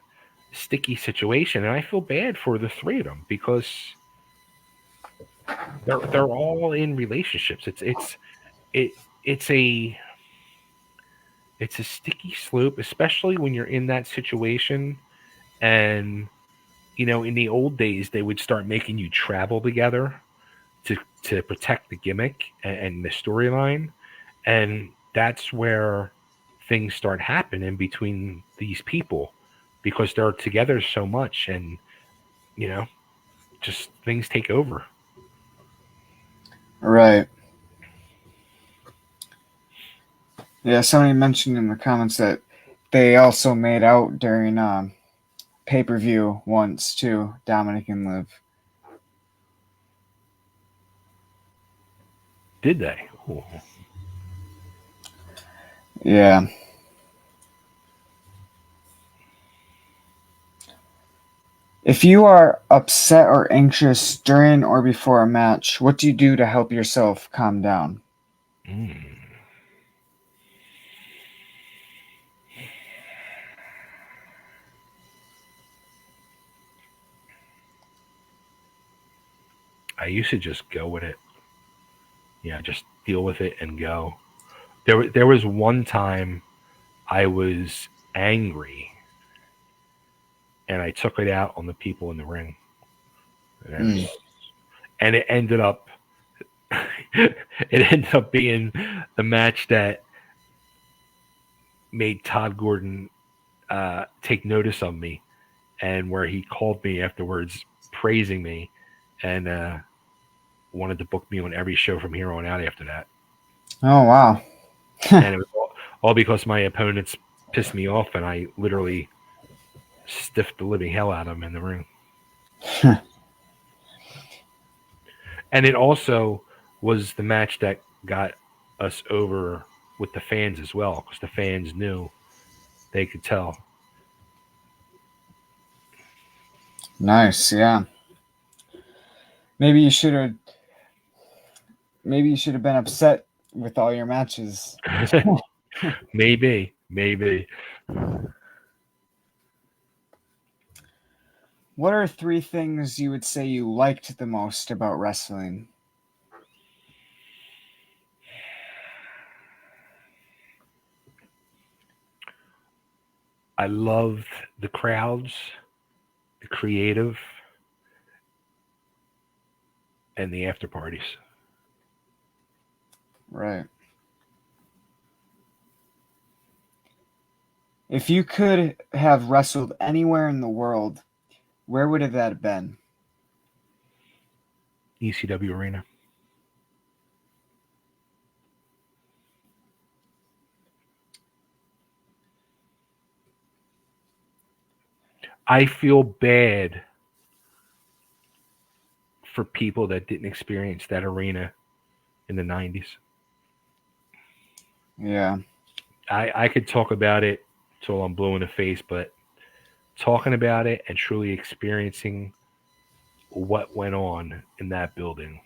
sticky situation, and I feel bad for the three of them because they're all in relationships. It it's a it's a sticky slope, especially when you're in that situation. And in the old days, they would start making you travel together to to protect the gimmick and the storyline, and that's where things start happening between these people because they're together so much, and you know, just things take over. Right. Yeah. Somebody mentioned in the comments that they also made out during pay-per-view once too. Dominic and Liv. Did they? Ooh. Yeah. If you are upset or anxious during or before a match, what do you do to help yourself calm down? Mm. I used to just go with it. Yeah, just deal with it and go. There was one time I was angry and I took it out on the people in the ring. And, Mm. and it ended up it ended up being the match that made Todd Gordon take notice of me, and where he called me afterwards praising me, and wanted to book me on every show from here on out after that. Oh wow. And it was all because my opponents pissed me off, and I literally stiffed the living hell out of them in the ring. And it also was the match that got us over with the fans as well, because the fans knew, they could tell. Nice. Yeah. Maybe you should have. Maybe you should have been upset with all your matches. Maybe. What are three things you would say you liked the most about wrestling? I loved the crowds, the creative, and the after parties. Right. If you could have wrestled anywhere in the world, where would that have been? ECW arena. I feel bad for people that didn't experience that arena in the 90s. Yeah. I could talk about it till I'm blue in the face, but talking about it and truly experiencing what went on in that building,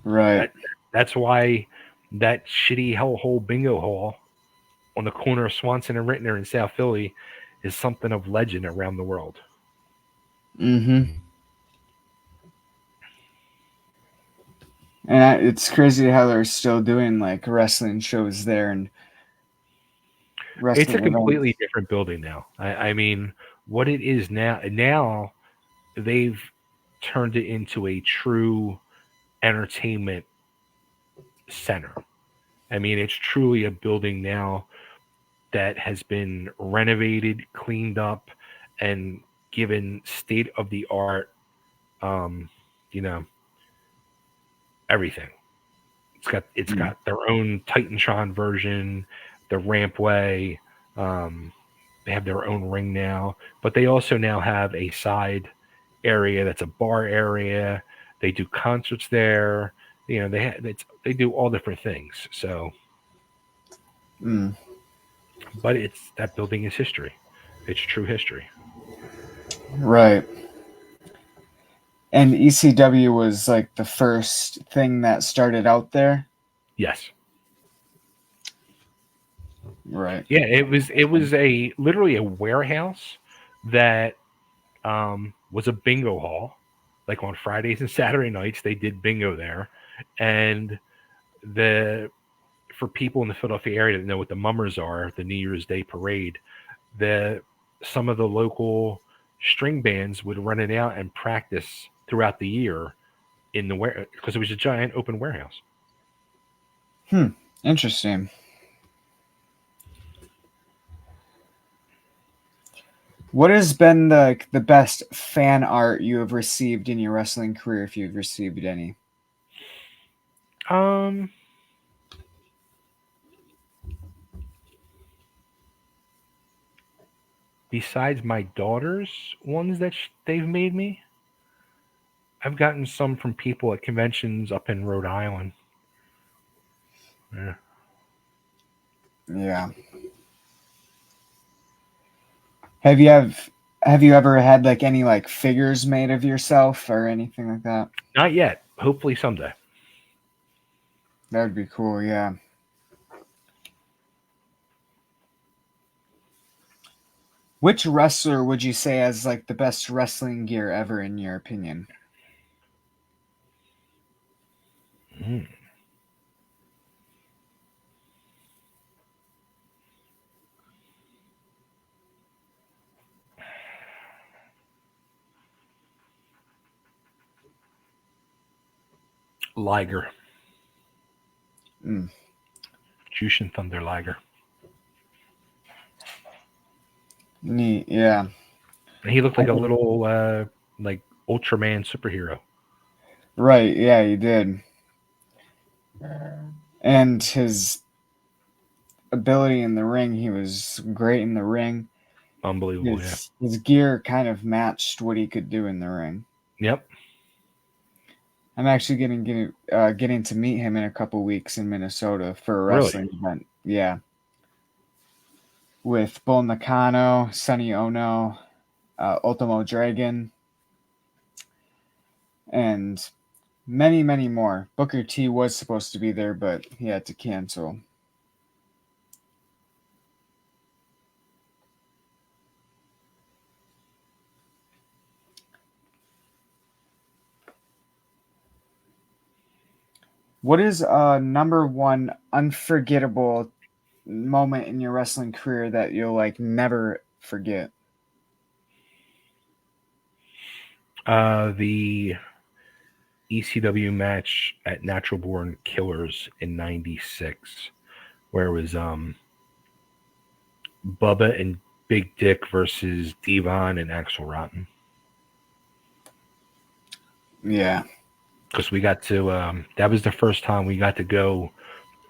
Right. that that's why that shitty hellhole bingo hall on the corner of Swanson and Rittner in South Philly is something of legend around the world. Mm-hmm. And it's crazy how they're still doing like wrestling shows there and It's a wrestling events. completely different building now. I mean, what it is now, they've turned it into a true entertainment center. I mean, it's truly a building now that has been renovated, cleaned up, and given state of the art, um, you know, everything. It's Mm. got their own Titantron version, the rampway. Um, they have their own ring now, but they also now have a side area that's a bar area. They do concerts there. They do all different things. So, Mm. but it's that building is history. It's true history. Right. And ECW was like the first thing that started out there. Yes. Right. Yeah, it was a literally a warehouse that was a bingo hall. Like on Fridays and Saturday nights, they did bingo there, and the for people in the Philadelphia area that know what the Mummers are, the New Year's Day parade, the some of the local string bands would run it out and practice throughout the year in the because it was a giant open warehouse. Hmm. Interesting. What has been the best fan art you have received in your wrestling career, if you've received any? Um, Besides my daughter's ones that they've made me, I've gotten some from people at conventions up in Rhode Island. Yeah. Yeah. Have you have you ever had like any like figures made of yourself or anything like that? Not yet. Hopefully someday. That would be cool. Yeah. Which wrestler would you say has like the best wrestling gear ever, in your opinion? Mm. Liger. Mm. Jushin Thunder Liger. Neat. Yeah. And he looked like a little like Ultraman superhero. Right. Yeah, he did. And his ability in the ring, he was great in the ring. Unbelievable, yeah. His gear kind of matched what he could do in the ring. Yep. I'm actually getting to meet him in a couple weeks in Minnesota for a Really? wrestling event. Yeah, with Bull Nakano, Sonny Ono, Ultimo Dragon, and many, many more. Booker T was supposed to be there, but he had to cancel. What is a number one unforgettable moment in your wrestling career that you'll like never forget? The ECW match at Natural Born Killers in '96, where it was Bubba and Big Dick versus Devon and Axel Rotten. Yeah. Because we got to that was the first time we got to go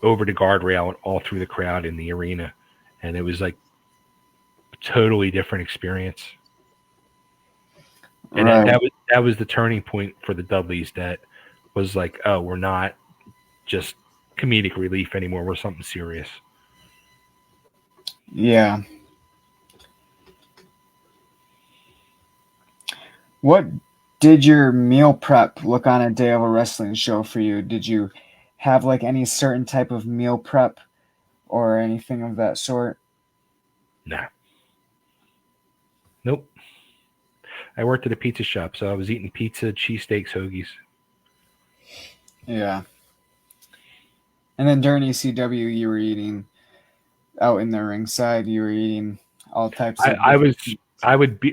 over the guardrail and all through the crowd in the arena, and it was like a totally different experience. And Right. that was the turning point for the Dudleys. That was like, oh, we're not just comedic relief anymore. We're something serious. Yeah. What did your meal prep look on a day of a wrestling show for you? Did you have like any certain type of meal prep or anything of that sort? Nah, nope. I worked at a pizza shop, so I was eating pizza, cheesesteaks, hoagies. Yeah. And then during ECW, you were eating out in the ringside. You were eating all types of I different was foods.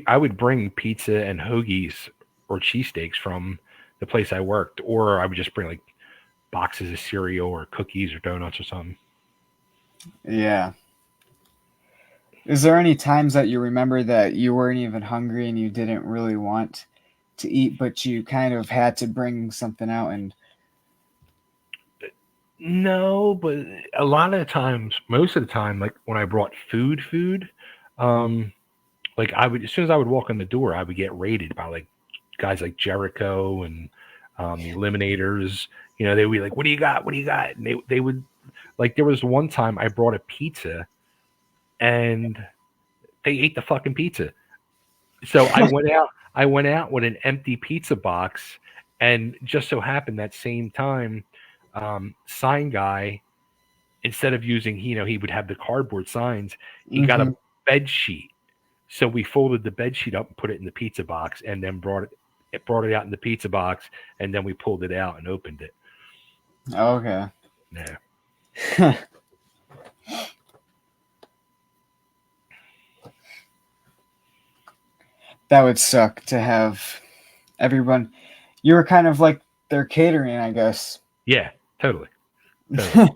I would bring pizza and hoagies or cheesesteaks from the place I worked, or I would just bring like boxes of cereal or cookies or donuts or something. Yeah. Is there any times that you remember that you weren't even hungry and you didn't really want to eat, but you kind of had to bring something out and No, but a lot of the times, most of the time, like when I brought food, um, like I would, as soon as I would walk in the door, I would get raided by like guys like Jericho and the Eliminators. You know, they would be like, "What do you got? What do you got?" And they would like. There was one time I brought a pizza and they ate the fucking pizza. So I went out. I went out with an empty pizza box, and just so happened that same time, sign guy, instead of using, he would have the cardboard signs. He got a mm-hmm. bed sheet. So we folded the bed sheet up and put it in the pizza box, and then brought it out in the pizza box, and then we pulled it out and opened it. Okay. Yeah. That would suck to have everyone. You were kind of like their catering, I guess. Yeah, totally. Totally.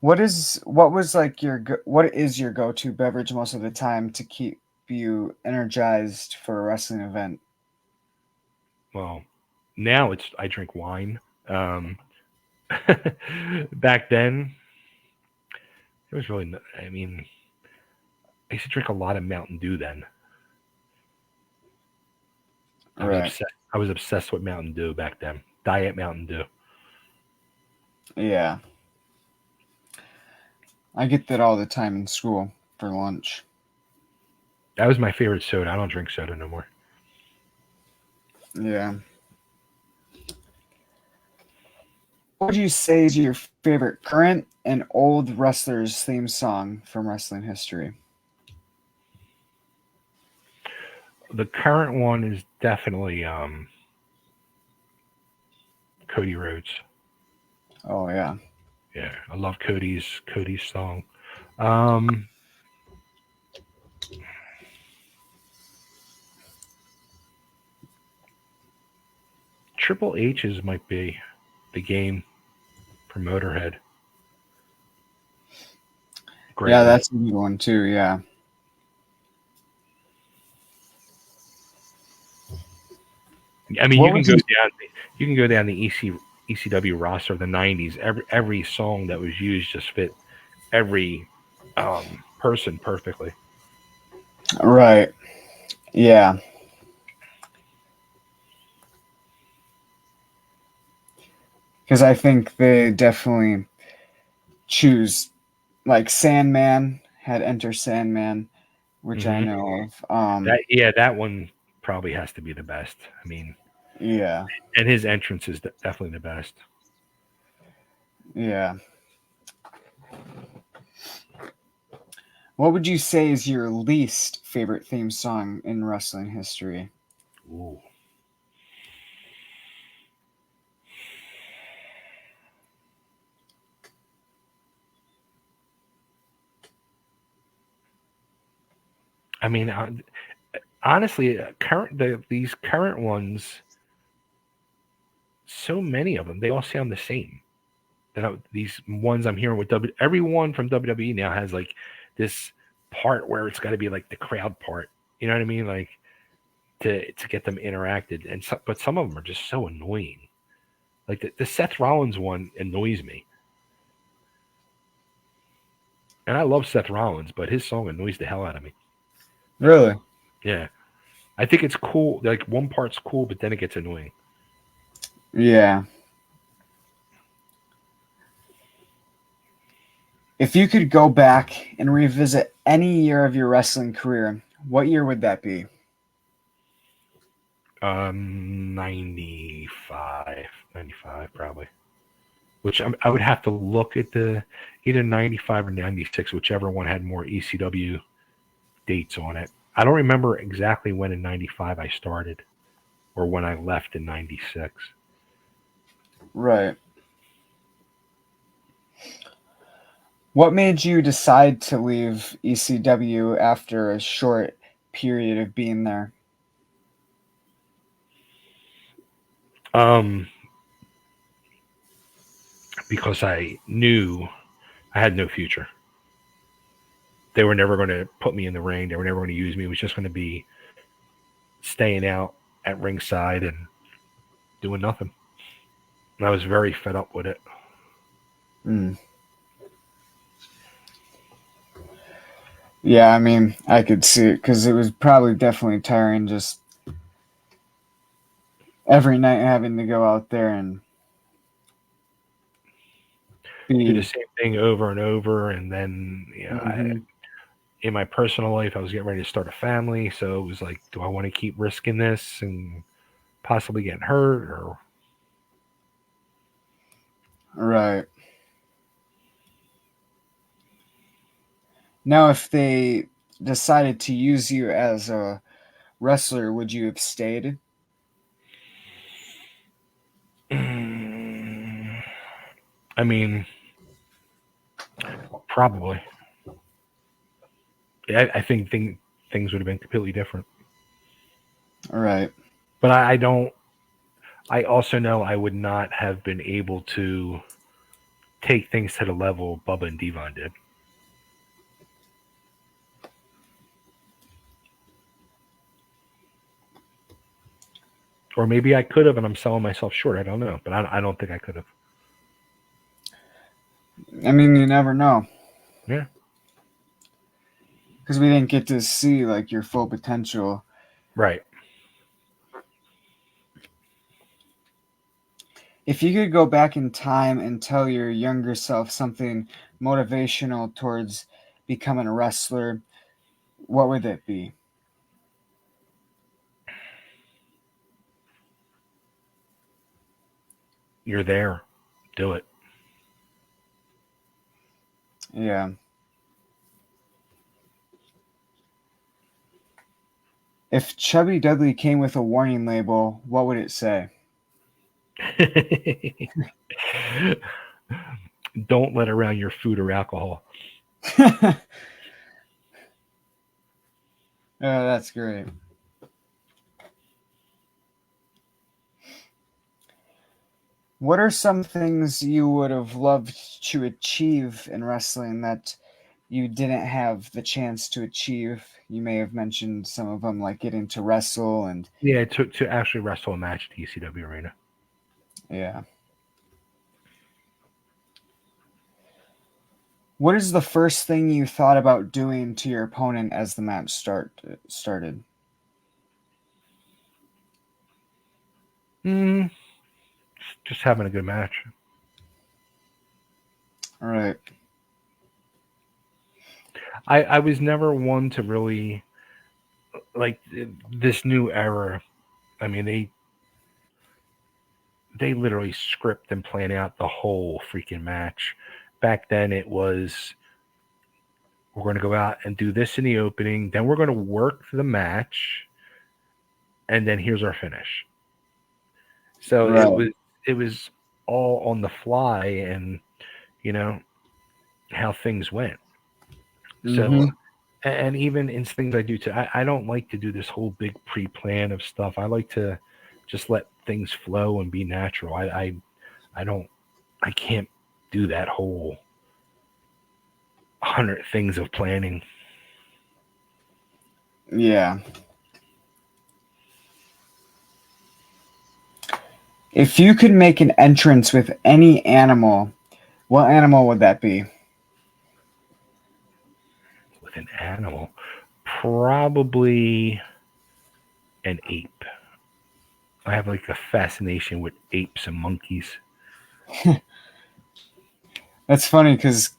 What is your go-to beverage most of the time to keep you energized for a wrestling event? Well, now I drink wine. Um, Back then, it was really. I mean, I used to drink a lot of Mountain Dew then. I was Right. obsessed. I was obsessed with Mountain Dew back then. Diet Mountain Dew. Yeah. I get that all the time in school for lunch. That was my favorite soda. I don't drink soda no more. Yeah. What would you say is your favorite current and old wrestlers theme song from wrestling history? The current one is definitely Cody Rhodes. Oh yeah. Yeah, I love Cody's song. Um, Triple H's might be the game for Motorhead. Great Yeah, one. that's a good one too, yeah. I mean, What would you you can go down the ECW roster of the '90s. Every song that was used just fit every person perfectly. Right. Yeah. Because I think they definitely choose like Sandman had Enter Sandman, which I Hmm. know of. That one probably has to be the best. I mean, Yeah. and his entrance is definitely the best. Yeah. What would you say is your least favorite theme song in wrestling history? Ooh. I mean, honestly, these current ones, so many of them, they all sound the same. These ones I'm hearing with everyone from WWE now has like this part where it's got to be like the crowd part. You know what I mean? Like to get them interacted, but some of them are just so annoying. Like the Seth Rollins one annoys me, and I love Seth Rollins, but his song annoys the hell out of me. Really? Yeah, I think it's cool. Like one part's cool, but then it gets annoying. Yeah. If you could go back and revisit any year of your wrestling career, what year would that be? 95, 95 probably. Which I would have to look at the either 95 or 96, whichever one had more ECW dates on it. I don't remember exactly when in 95 I started or when I left in 96. Right. What made you decide to leave ECW after a short period of being there? Um, because I knew I had no future. They were never going to put me in the ring. They were never going to use me. It was just going to be staying out at ringside and doing nothing. And I was very fed up with it. Mm. Yeah, I mean, I could see it because it was probably definitely tiring just every night having to go out there and Do the be. same thing over and over, and then Hmm. in my personal life, I was getting ready to start a family, so it was like, do I want to keep risking this and possibly getting hurt, or Right. Now, if they decided to use you as a wrestler, would you have stayed? I mean, probably. I think things would have been completely different. Right. But I don't. I also know I would not have been able to take things to the level Bubba and Devon did. Or maybe I could have, and I'm selling myself short. I don't know, but I don't think I could have. I mean, you never know Yeah, because we didn't get to see like your full potential. right. If you could go back in time and tell your younger self something motivational towards becoming a wrestler, what would it be? You're there. Do it. Yeah. If Chubby Dudley came with a warning label, what would it say? Don't let around your food or alcohol. Oh, that's great. What are some things you would have loved to achieve in wrestling that you didn't have the chance to achieve? You may have mentioned some of them, like getting to wrestle and Yeah, to actually wrestle a match at the ECW arena. yeah. What is the first thing you thought about doing to your opponent as the match started? Mm, just having a good match. All right. I was never one to really like this new era. I mean, they literally script and plan out the whole freaking match. Back then, it was we're going to go out and do this in the opening, then we're going to work the match, and then here's our finish. So Right. it was all on the fly, and you know how things went. So Mm-hmm. and even in things I do too, I don't like to do this whole big pre-plan of stuff. I like to just let things flow and be natural. I don't I can't do that whole 100 things of planning. Yeah. If you could make an entrance with any animal, what animal would that be? With an animal. Probably an ape. I have like a fascination with apes and monkeys. That's funny because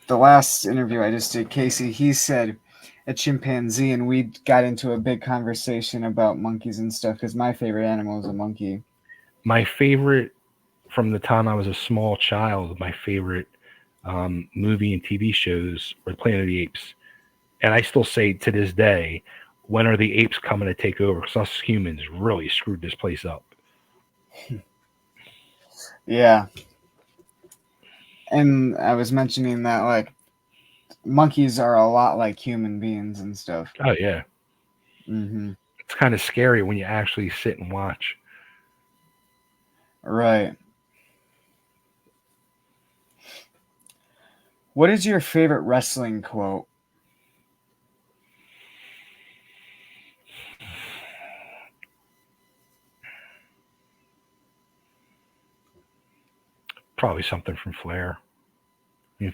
the last interview I just did, Casey, he said a chimpanzee, and we got into a big conversation about monkeys and stuff because my favorite animal is a monkey. My favorite from the time I was a small child, my favorite movie and TV shows were Planet of the Apes. And I still say to this day, when are the apes coming to take over? Because us humans really screwed this place up. Yeah. And I was mentioning that, like, monkeys are a lot like human beings and stuff. Oh, yeah. Mm-hmm. It's kind of scary when you actually sit and watch. Right. What is your favorite wrestling quote? Probably something from Flair. I mean,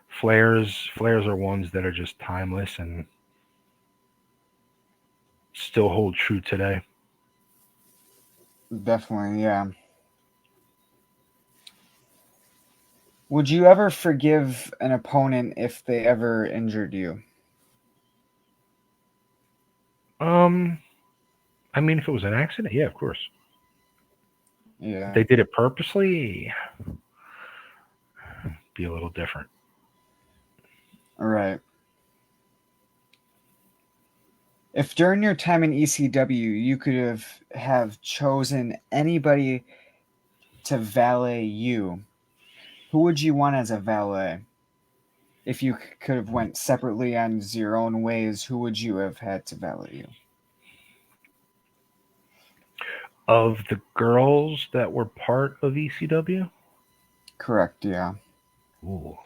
Flares are ones that are just timeless and still hold true today. Definitely, yeah. Would you ever forgive an opponent if they ever injured you? Um, I mean, if it was an accident, yeah, of course. If Yeah. they did it purposely, be a little different. All right. If during your time in ECW you could have chosen anybody to valet you, who would you want as a valet? If you could have went separately on your own ways, who would you have had to valet you? Of the girls that were part of ECW, Correct, yeah. ooh,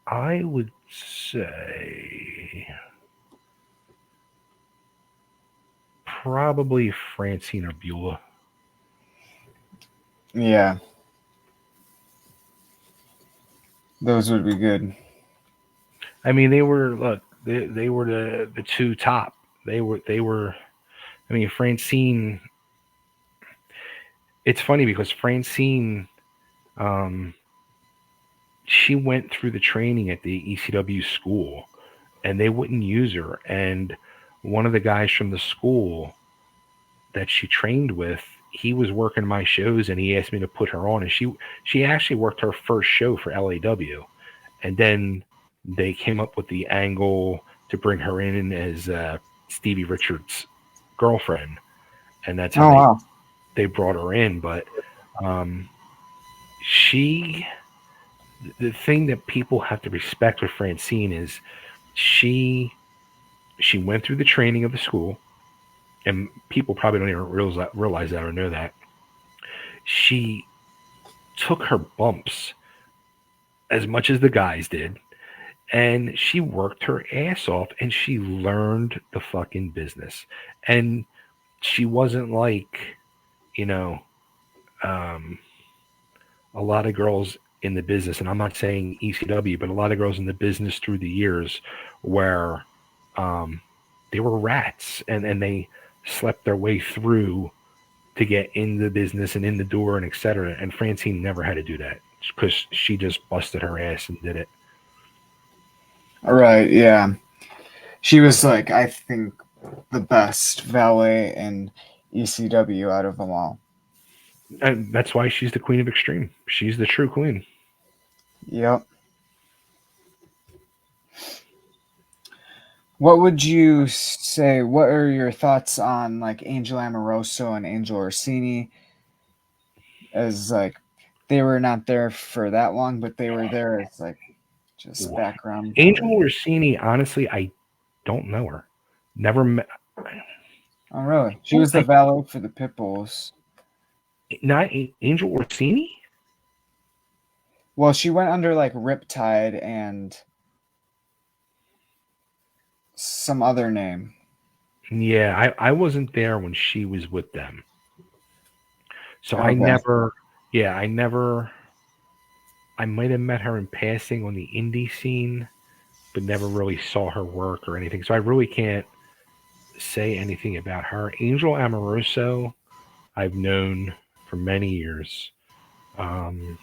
I would say probably Francine or Beulah. Yeah, those would be good. I mean, they were look, they were the two top. They were. I mean, Francine. It's funny because Francine, um, she went through the training at the ECW school, and they wouldn't use her. And one of the guys from the school that she trained with, he was working my shows, and he asked me to put her on. And she actually worked her first show for LAW, and then they came up with the angle to bring her in as Stevie Richards' girlfriend, and that's how Oh wow. they brought her in. But um, she, the thing that people have to respect with Francine is she she went through the training of the school, and people probably don't even realize that or know that she took her bumps as much as the guys did, and she worked her ass off, and she learned the fucking business. And she wasn't like, you know, um, a lot of girls in the business, and I'm not saying ECW, but a lot of girls in the business through the years where um, they were rats, and they slept their way through to get in the business and in the door and etc. And Francine never had to do that because she just busted her ass and did it. All right, yeah. She was like, I think, the best valet in ECW out of them all. And that's why she's the queen of extreme. She's the true queen. Yep. What would you say? What are your thoughts on like Angel Amoroso and Angel Orsini? As like they were not there for that long, but they were there as like just Ooh. background Angel valet. Orsini, honestly, I don't know her. Never met. Oh, really? She was the I, valet for the Pitbulls. not Angel Orsini. Well, she went under like Riptide and some other name. Yeah, I wasn't there when she was with them, so I Okay. never. Yeah, I never. I might have met her in passing on the indie scene, but never really saw her work or anything. So I really can't say anything about her. Angel Amoroso, I've known for many years. Um,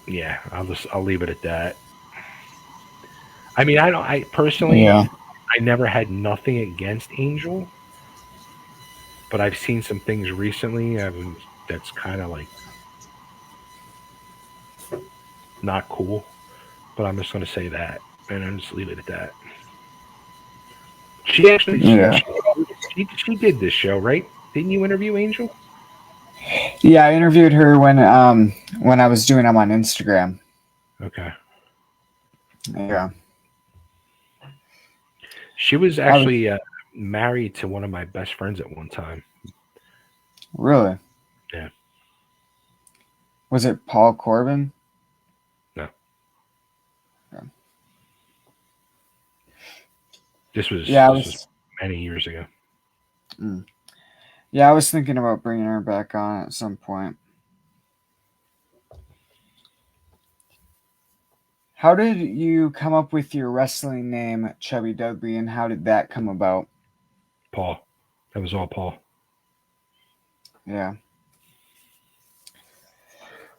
yeah, I'll leave it at that. I mean, I don't. I personally, Yeah. I never had nothing against Angel, but I've seen some things recently. That's kind of like not cool. But I'm just going to say that, and I'll just leave it at that. She actually, Yeah. She did this show, right? Didn't you interview Angel? Yeah, I interviewed her when I was doing them on Instagram. Okay. Yeah, She was I was actually married to one of my best friends at one time. really. Yeah. Was it Paul Corbin? No. Yeah, yeah, I This was was. many years ago. Mm, yeah, I was thinking about bringing her back on at some point. How did you come up with your wrestling name, Chubby Dudley, and how did that come about? Paul. That was all Paul. Yeah.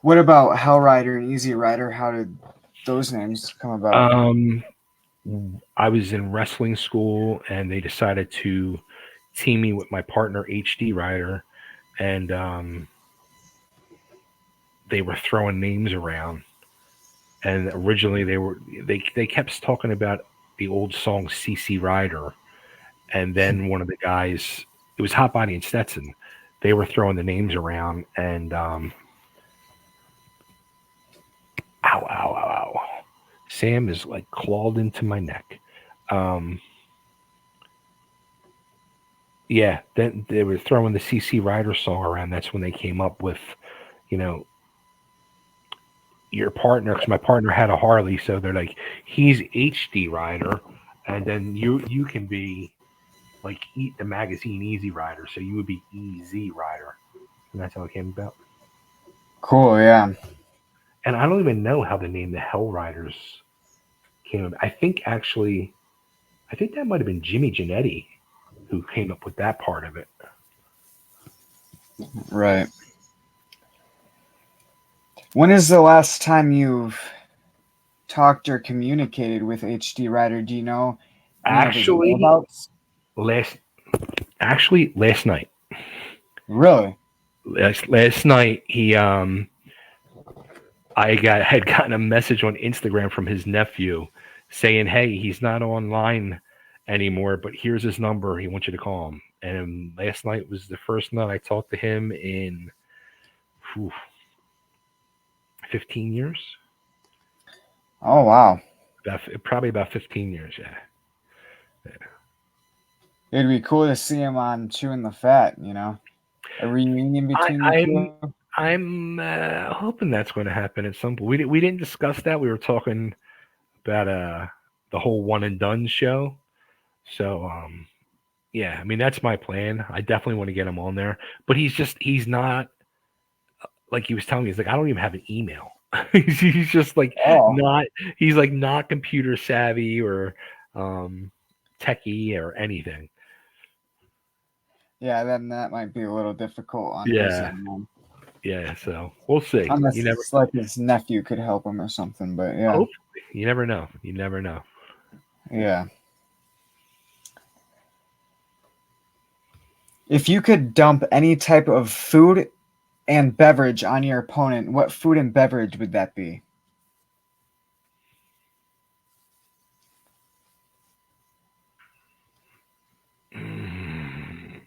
What about Hell Rider and Easy Rider? How did those names come about? Um, I was in wrestling school, and they decided to team me with my partner HD Rider, and they were throwing names around. And originally, they kept talking about the old song CC Rider, and then one of the guys, it was Hot Body and Stetson. They were throwing the names around, and ow, ow, ow, ow. Sam is like clawed into my neck. Um, yeah, then they were throwing the CC Rider song around. That's when they came up with, you know, your partner. Because my partner had a Harley, so they're like, he's HD Rider, and then you can be like Eat the Magazine Easy Rider, so you would be EZ Rider, and that's how it came about. Cool, yeah. And I don't even know how the name the Hell Riders came about. I think that might have been Jimmy Janetti who came up with that part of it. Right. When is the last time you've talked or communicated with HD Rider? Do you know any of his Actually, whereabouts? last last night. Really? Last night he had gotten a message on Instagram from his nephew saying, "Hey, he's not online anymore, but here's his number. He wants you to call him." And last night was the first night I talked to him in whew, 15 years. Oh, wow. Probably about 15 years. Yeah. It'd be cool to see him on Chewing the Fat, a reunion I, between the I'm two. I'm hoping that's going to happen at some point. We didn't discuss that. We were talking about the whole one and done show. So yeah, I mean that's my plan. I definitely want to get him on there, but he's not like he was telling me. He's like I don't even have an email. He's just like Oh, not. He's like not computer savvy or um, techie or anything. yeah, then that might be a little difficult on his Yeah, end, then. yeah. So we'll see. Unless You never. it's like his nephew could help him or something, but yeah, Hopefully, you never know. You never know. yeah. If you could dump any type of food and beverage on your opponent, what food and beverage would that be? Mm,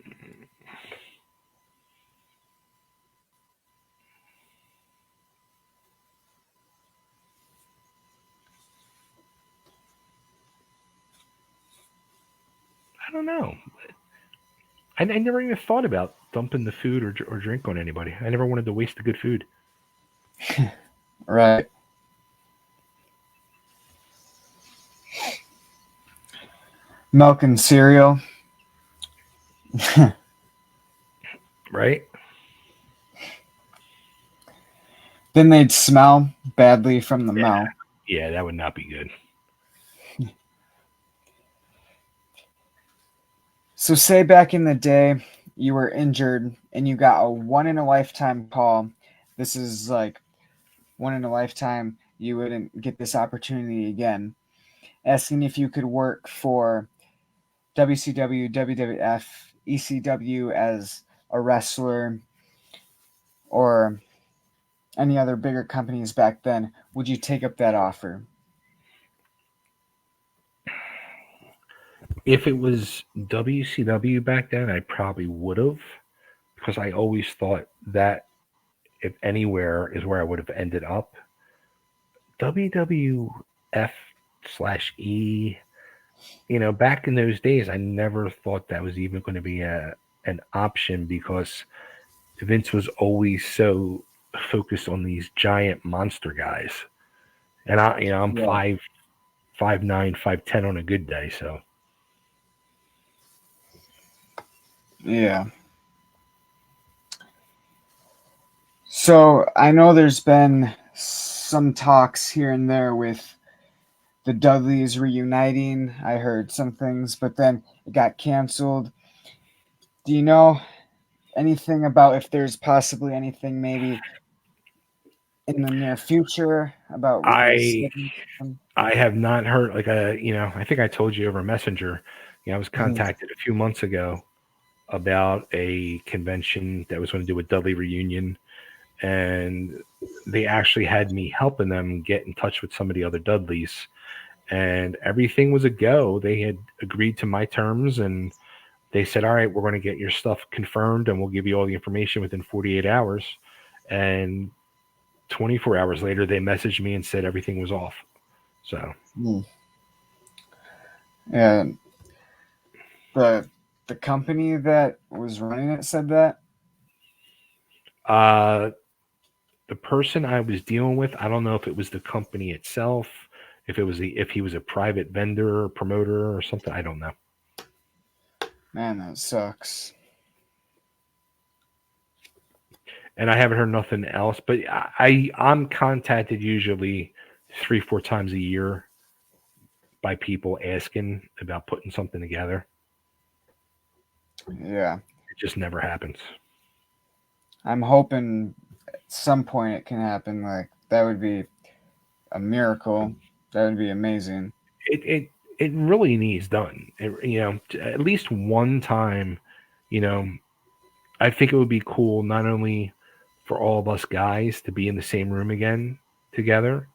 I don't know. I never even thought about dumping the food or drink on anybody. I never wanted to waste the good food. Right. Milk and cereal. Right? Then they'd smell badly from the Yeah. mouth. Yeah, that would not be good. So, say back in the day, you were injured and you got a one in a lifetime call. This is like one in a lifetime. You wouldn't get this opportunity again. Asking if you could work for WCW, WWF, ECW as a wrestler or any other bigger companies back then, would you take up that offer? If it was WCW back then, I probably would have, because I always thought that if anywhere is where I would have ended up. WWF slash E, back in those days, I never thought that was even going to be an option because Vince was always so focused on these giant monster guys, and I'm Yeah. 5'9", 5'10" on a good day, so. Yeah. So I know there's been some talks here and there with the Dudleys reuniting. I heard some things, but then it got canceled. Do you know anything about if there's possibly anything maybe in the near future about I rescheduling them? I have not heard I think I told you over Messenger. I was Mhm. contacted a few months ago about a convention that was going to do a Dudley reunion, and they actually had me helping them get in touch with some of the other Dudleys, and everything was a go. They had agreed to my terms, and they said, "All right, we're going to get your stuff confirmed, and we'll give you all the information within 48 hours." And 24 hours later, they messaged me and said everything was off. So, Mm. Yeah, the the company that was running it said that. uh, the person I was dealing with, I don't know if it was the company itself, if he was a private vendor or promoter or something. I don't know. Man, that sucks. And I haven't heard nothing else. But I'm contacted usually 3-4 times a year by people asking about putting something together. Yeah, It just never happens. I'm hoping at some point it can happen. Like that would be a miracle. That would be amazing. It really needs done. At least one time. You know, I think it would be cool not only for all of us guys to be in the same room again together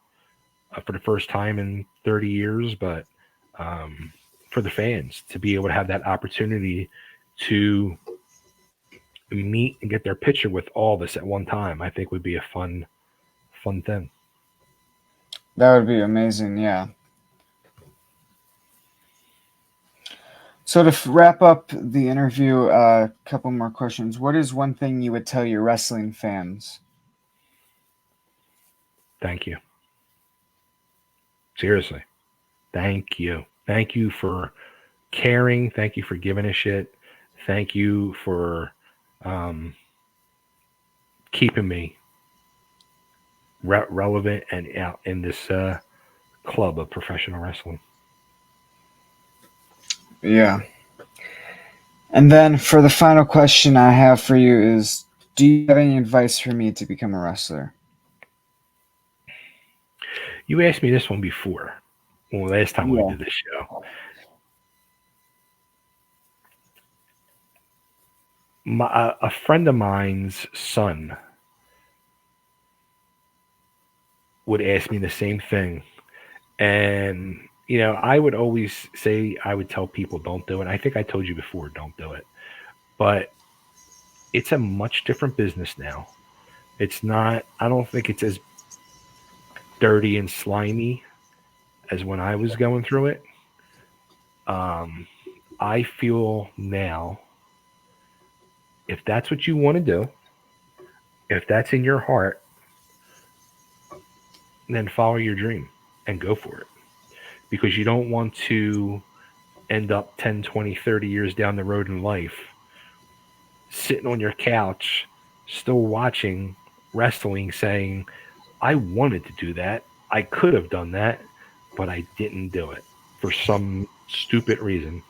for the first time in 30 years, but um, for the fans to be able to have that opportunity to meet and get their picture with all of us at one time, I think would be a fun thing. That would be amazing. Yeah. So to wrap up the interview, a couple more questions. What is one thing you would tell your wrestling fans? Thank you. Seriously. Thank you. Thank you for caring. Thank you for giving a shit. Thank you for um, keeping me relevant and out in this club of professional wrestling. Yeah. And then for the final question I have for you is, do you have any advice for me to become a wrestler? You asked me this one before. Well, last time we Yeah. did this show. A friend of mine's son would ask me the same thing. And, I would always say, I would tell people, don't do it. I think I told you before, don't do it. But it's a much different business now. It's not, I don't think it's as dirty and slimy as when I was going through it. Um, I feel now, if that's what you want to do, if that's in your heart, then follow your dream and go for it. Because you don't want to end up 10, 20, 30 years down the road in life sitting on your couch, still watching wrestling, saying, I wanted to do that. I could have done that, but I didn't do it for some stupid reason.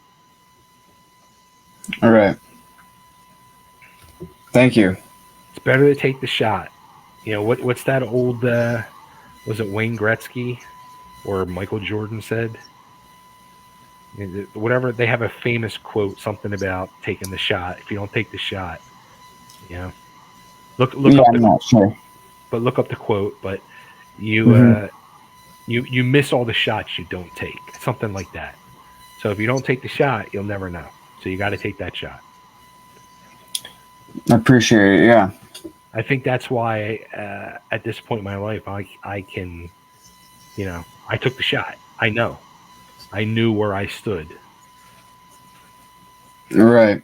All right. Thank you. It's better to take the shot. What's that old was it Wayne Gretzky or Michael Jordan said? Whatever, they have a famous quote, something about taking the shot. If you don't take the shot, you know, look Yeah, up I'm the not sure. look up the quote. But you Hmm. you miss all the shots you don't take, something like that. So if you don't take the shot, you'll never know. So you got to take that shot. I appreciate it. Yeah. I think that's why at this point in my life, I can, I took the shot. I know. I knew where I stood. Right.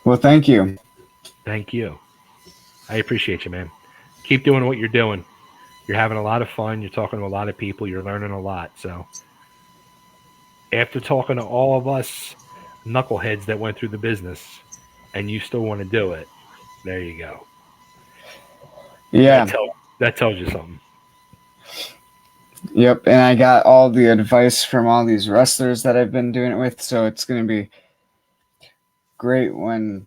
Well, thank you. Thank you. I appreciate you, man. Keep doing what you're doing. You're having a lot of fun. You're talking to a lot of people. You're learning a lot. So after talking to all of us knuckleheads that went through the business and you still want to do it, there you go. Yeah. That tells you something. Yep. And I got all the advice from all these wrestlers that I've been doing it with. So it's going to be great when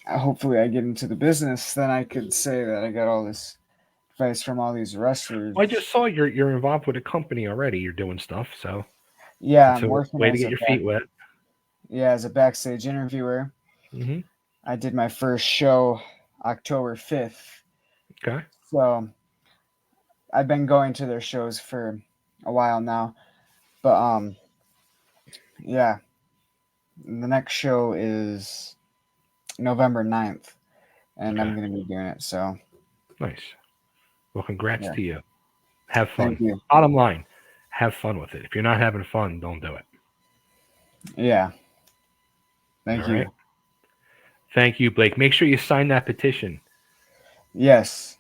hopefully I get into the business. Then I could say that I got all this advice from all these wrestlers. Well, I just saw you're involved with a company already. You're doing stuff. So yeah, it's I'm a working way to as get your feet wet. Yeah, as a backstage interviewer. Mm-hmm. I did my first show October 5th. Okay. So I've been going to their shows for a while now. But yeah. The next show is November 9th. And Okay. I'm gonna be doing it. So Nice. Well, congrats yeah. to you. Have fun. Thank you. Bottom line, have fun with it. If you're not having fun, don't do it. Yeah. Thank All you. right. Thank you, Blake. Make sure you sign that petition. Yes,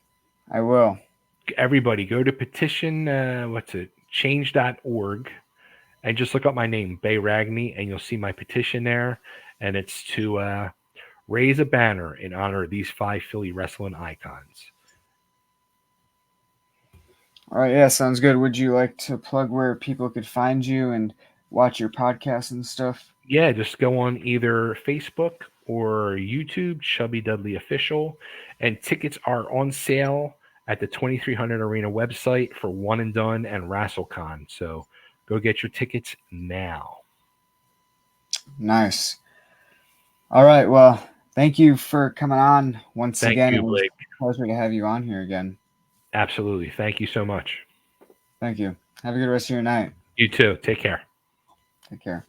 I will. Everybody, go to petition. Change.org, and just look up my name, Bay Ragni, and you'll see my petition there. And it's to raise a banner in honor of these 5 Philly wrestling icons. All right. Yeah, sounds good. Would you like to plug where people could find you and watch your podcast and stuff? Yeah, just go on either Facebook or YouTube, Chubby Dudley Official, and tickets are on sale at the 2300 Arena website for One and Done and WrestleCon. So go get your tickets now. Nice. All right. Well, thank you for coming on once Thank again. you, It was Blake. a pleasure to have you on here again. Absolutely. Thank you so much. Thank you. Have a good rest of your night. You too. Take care. Take care.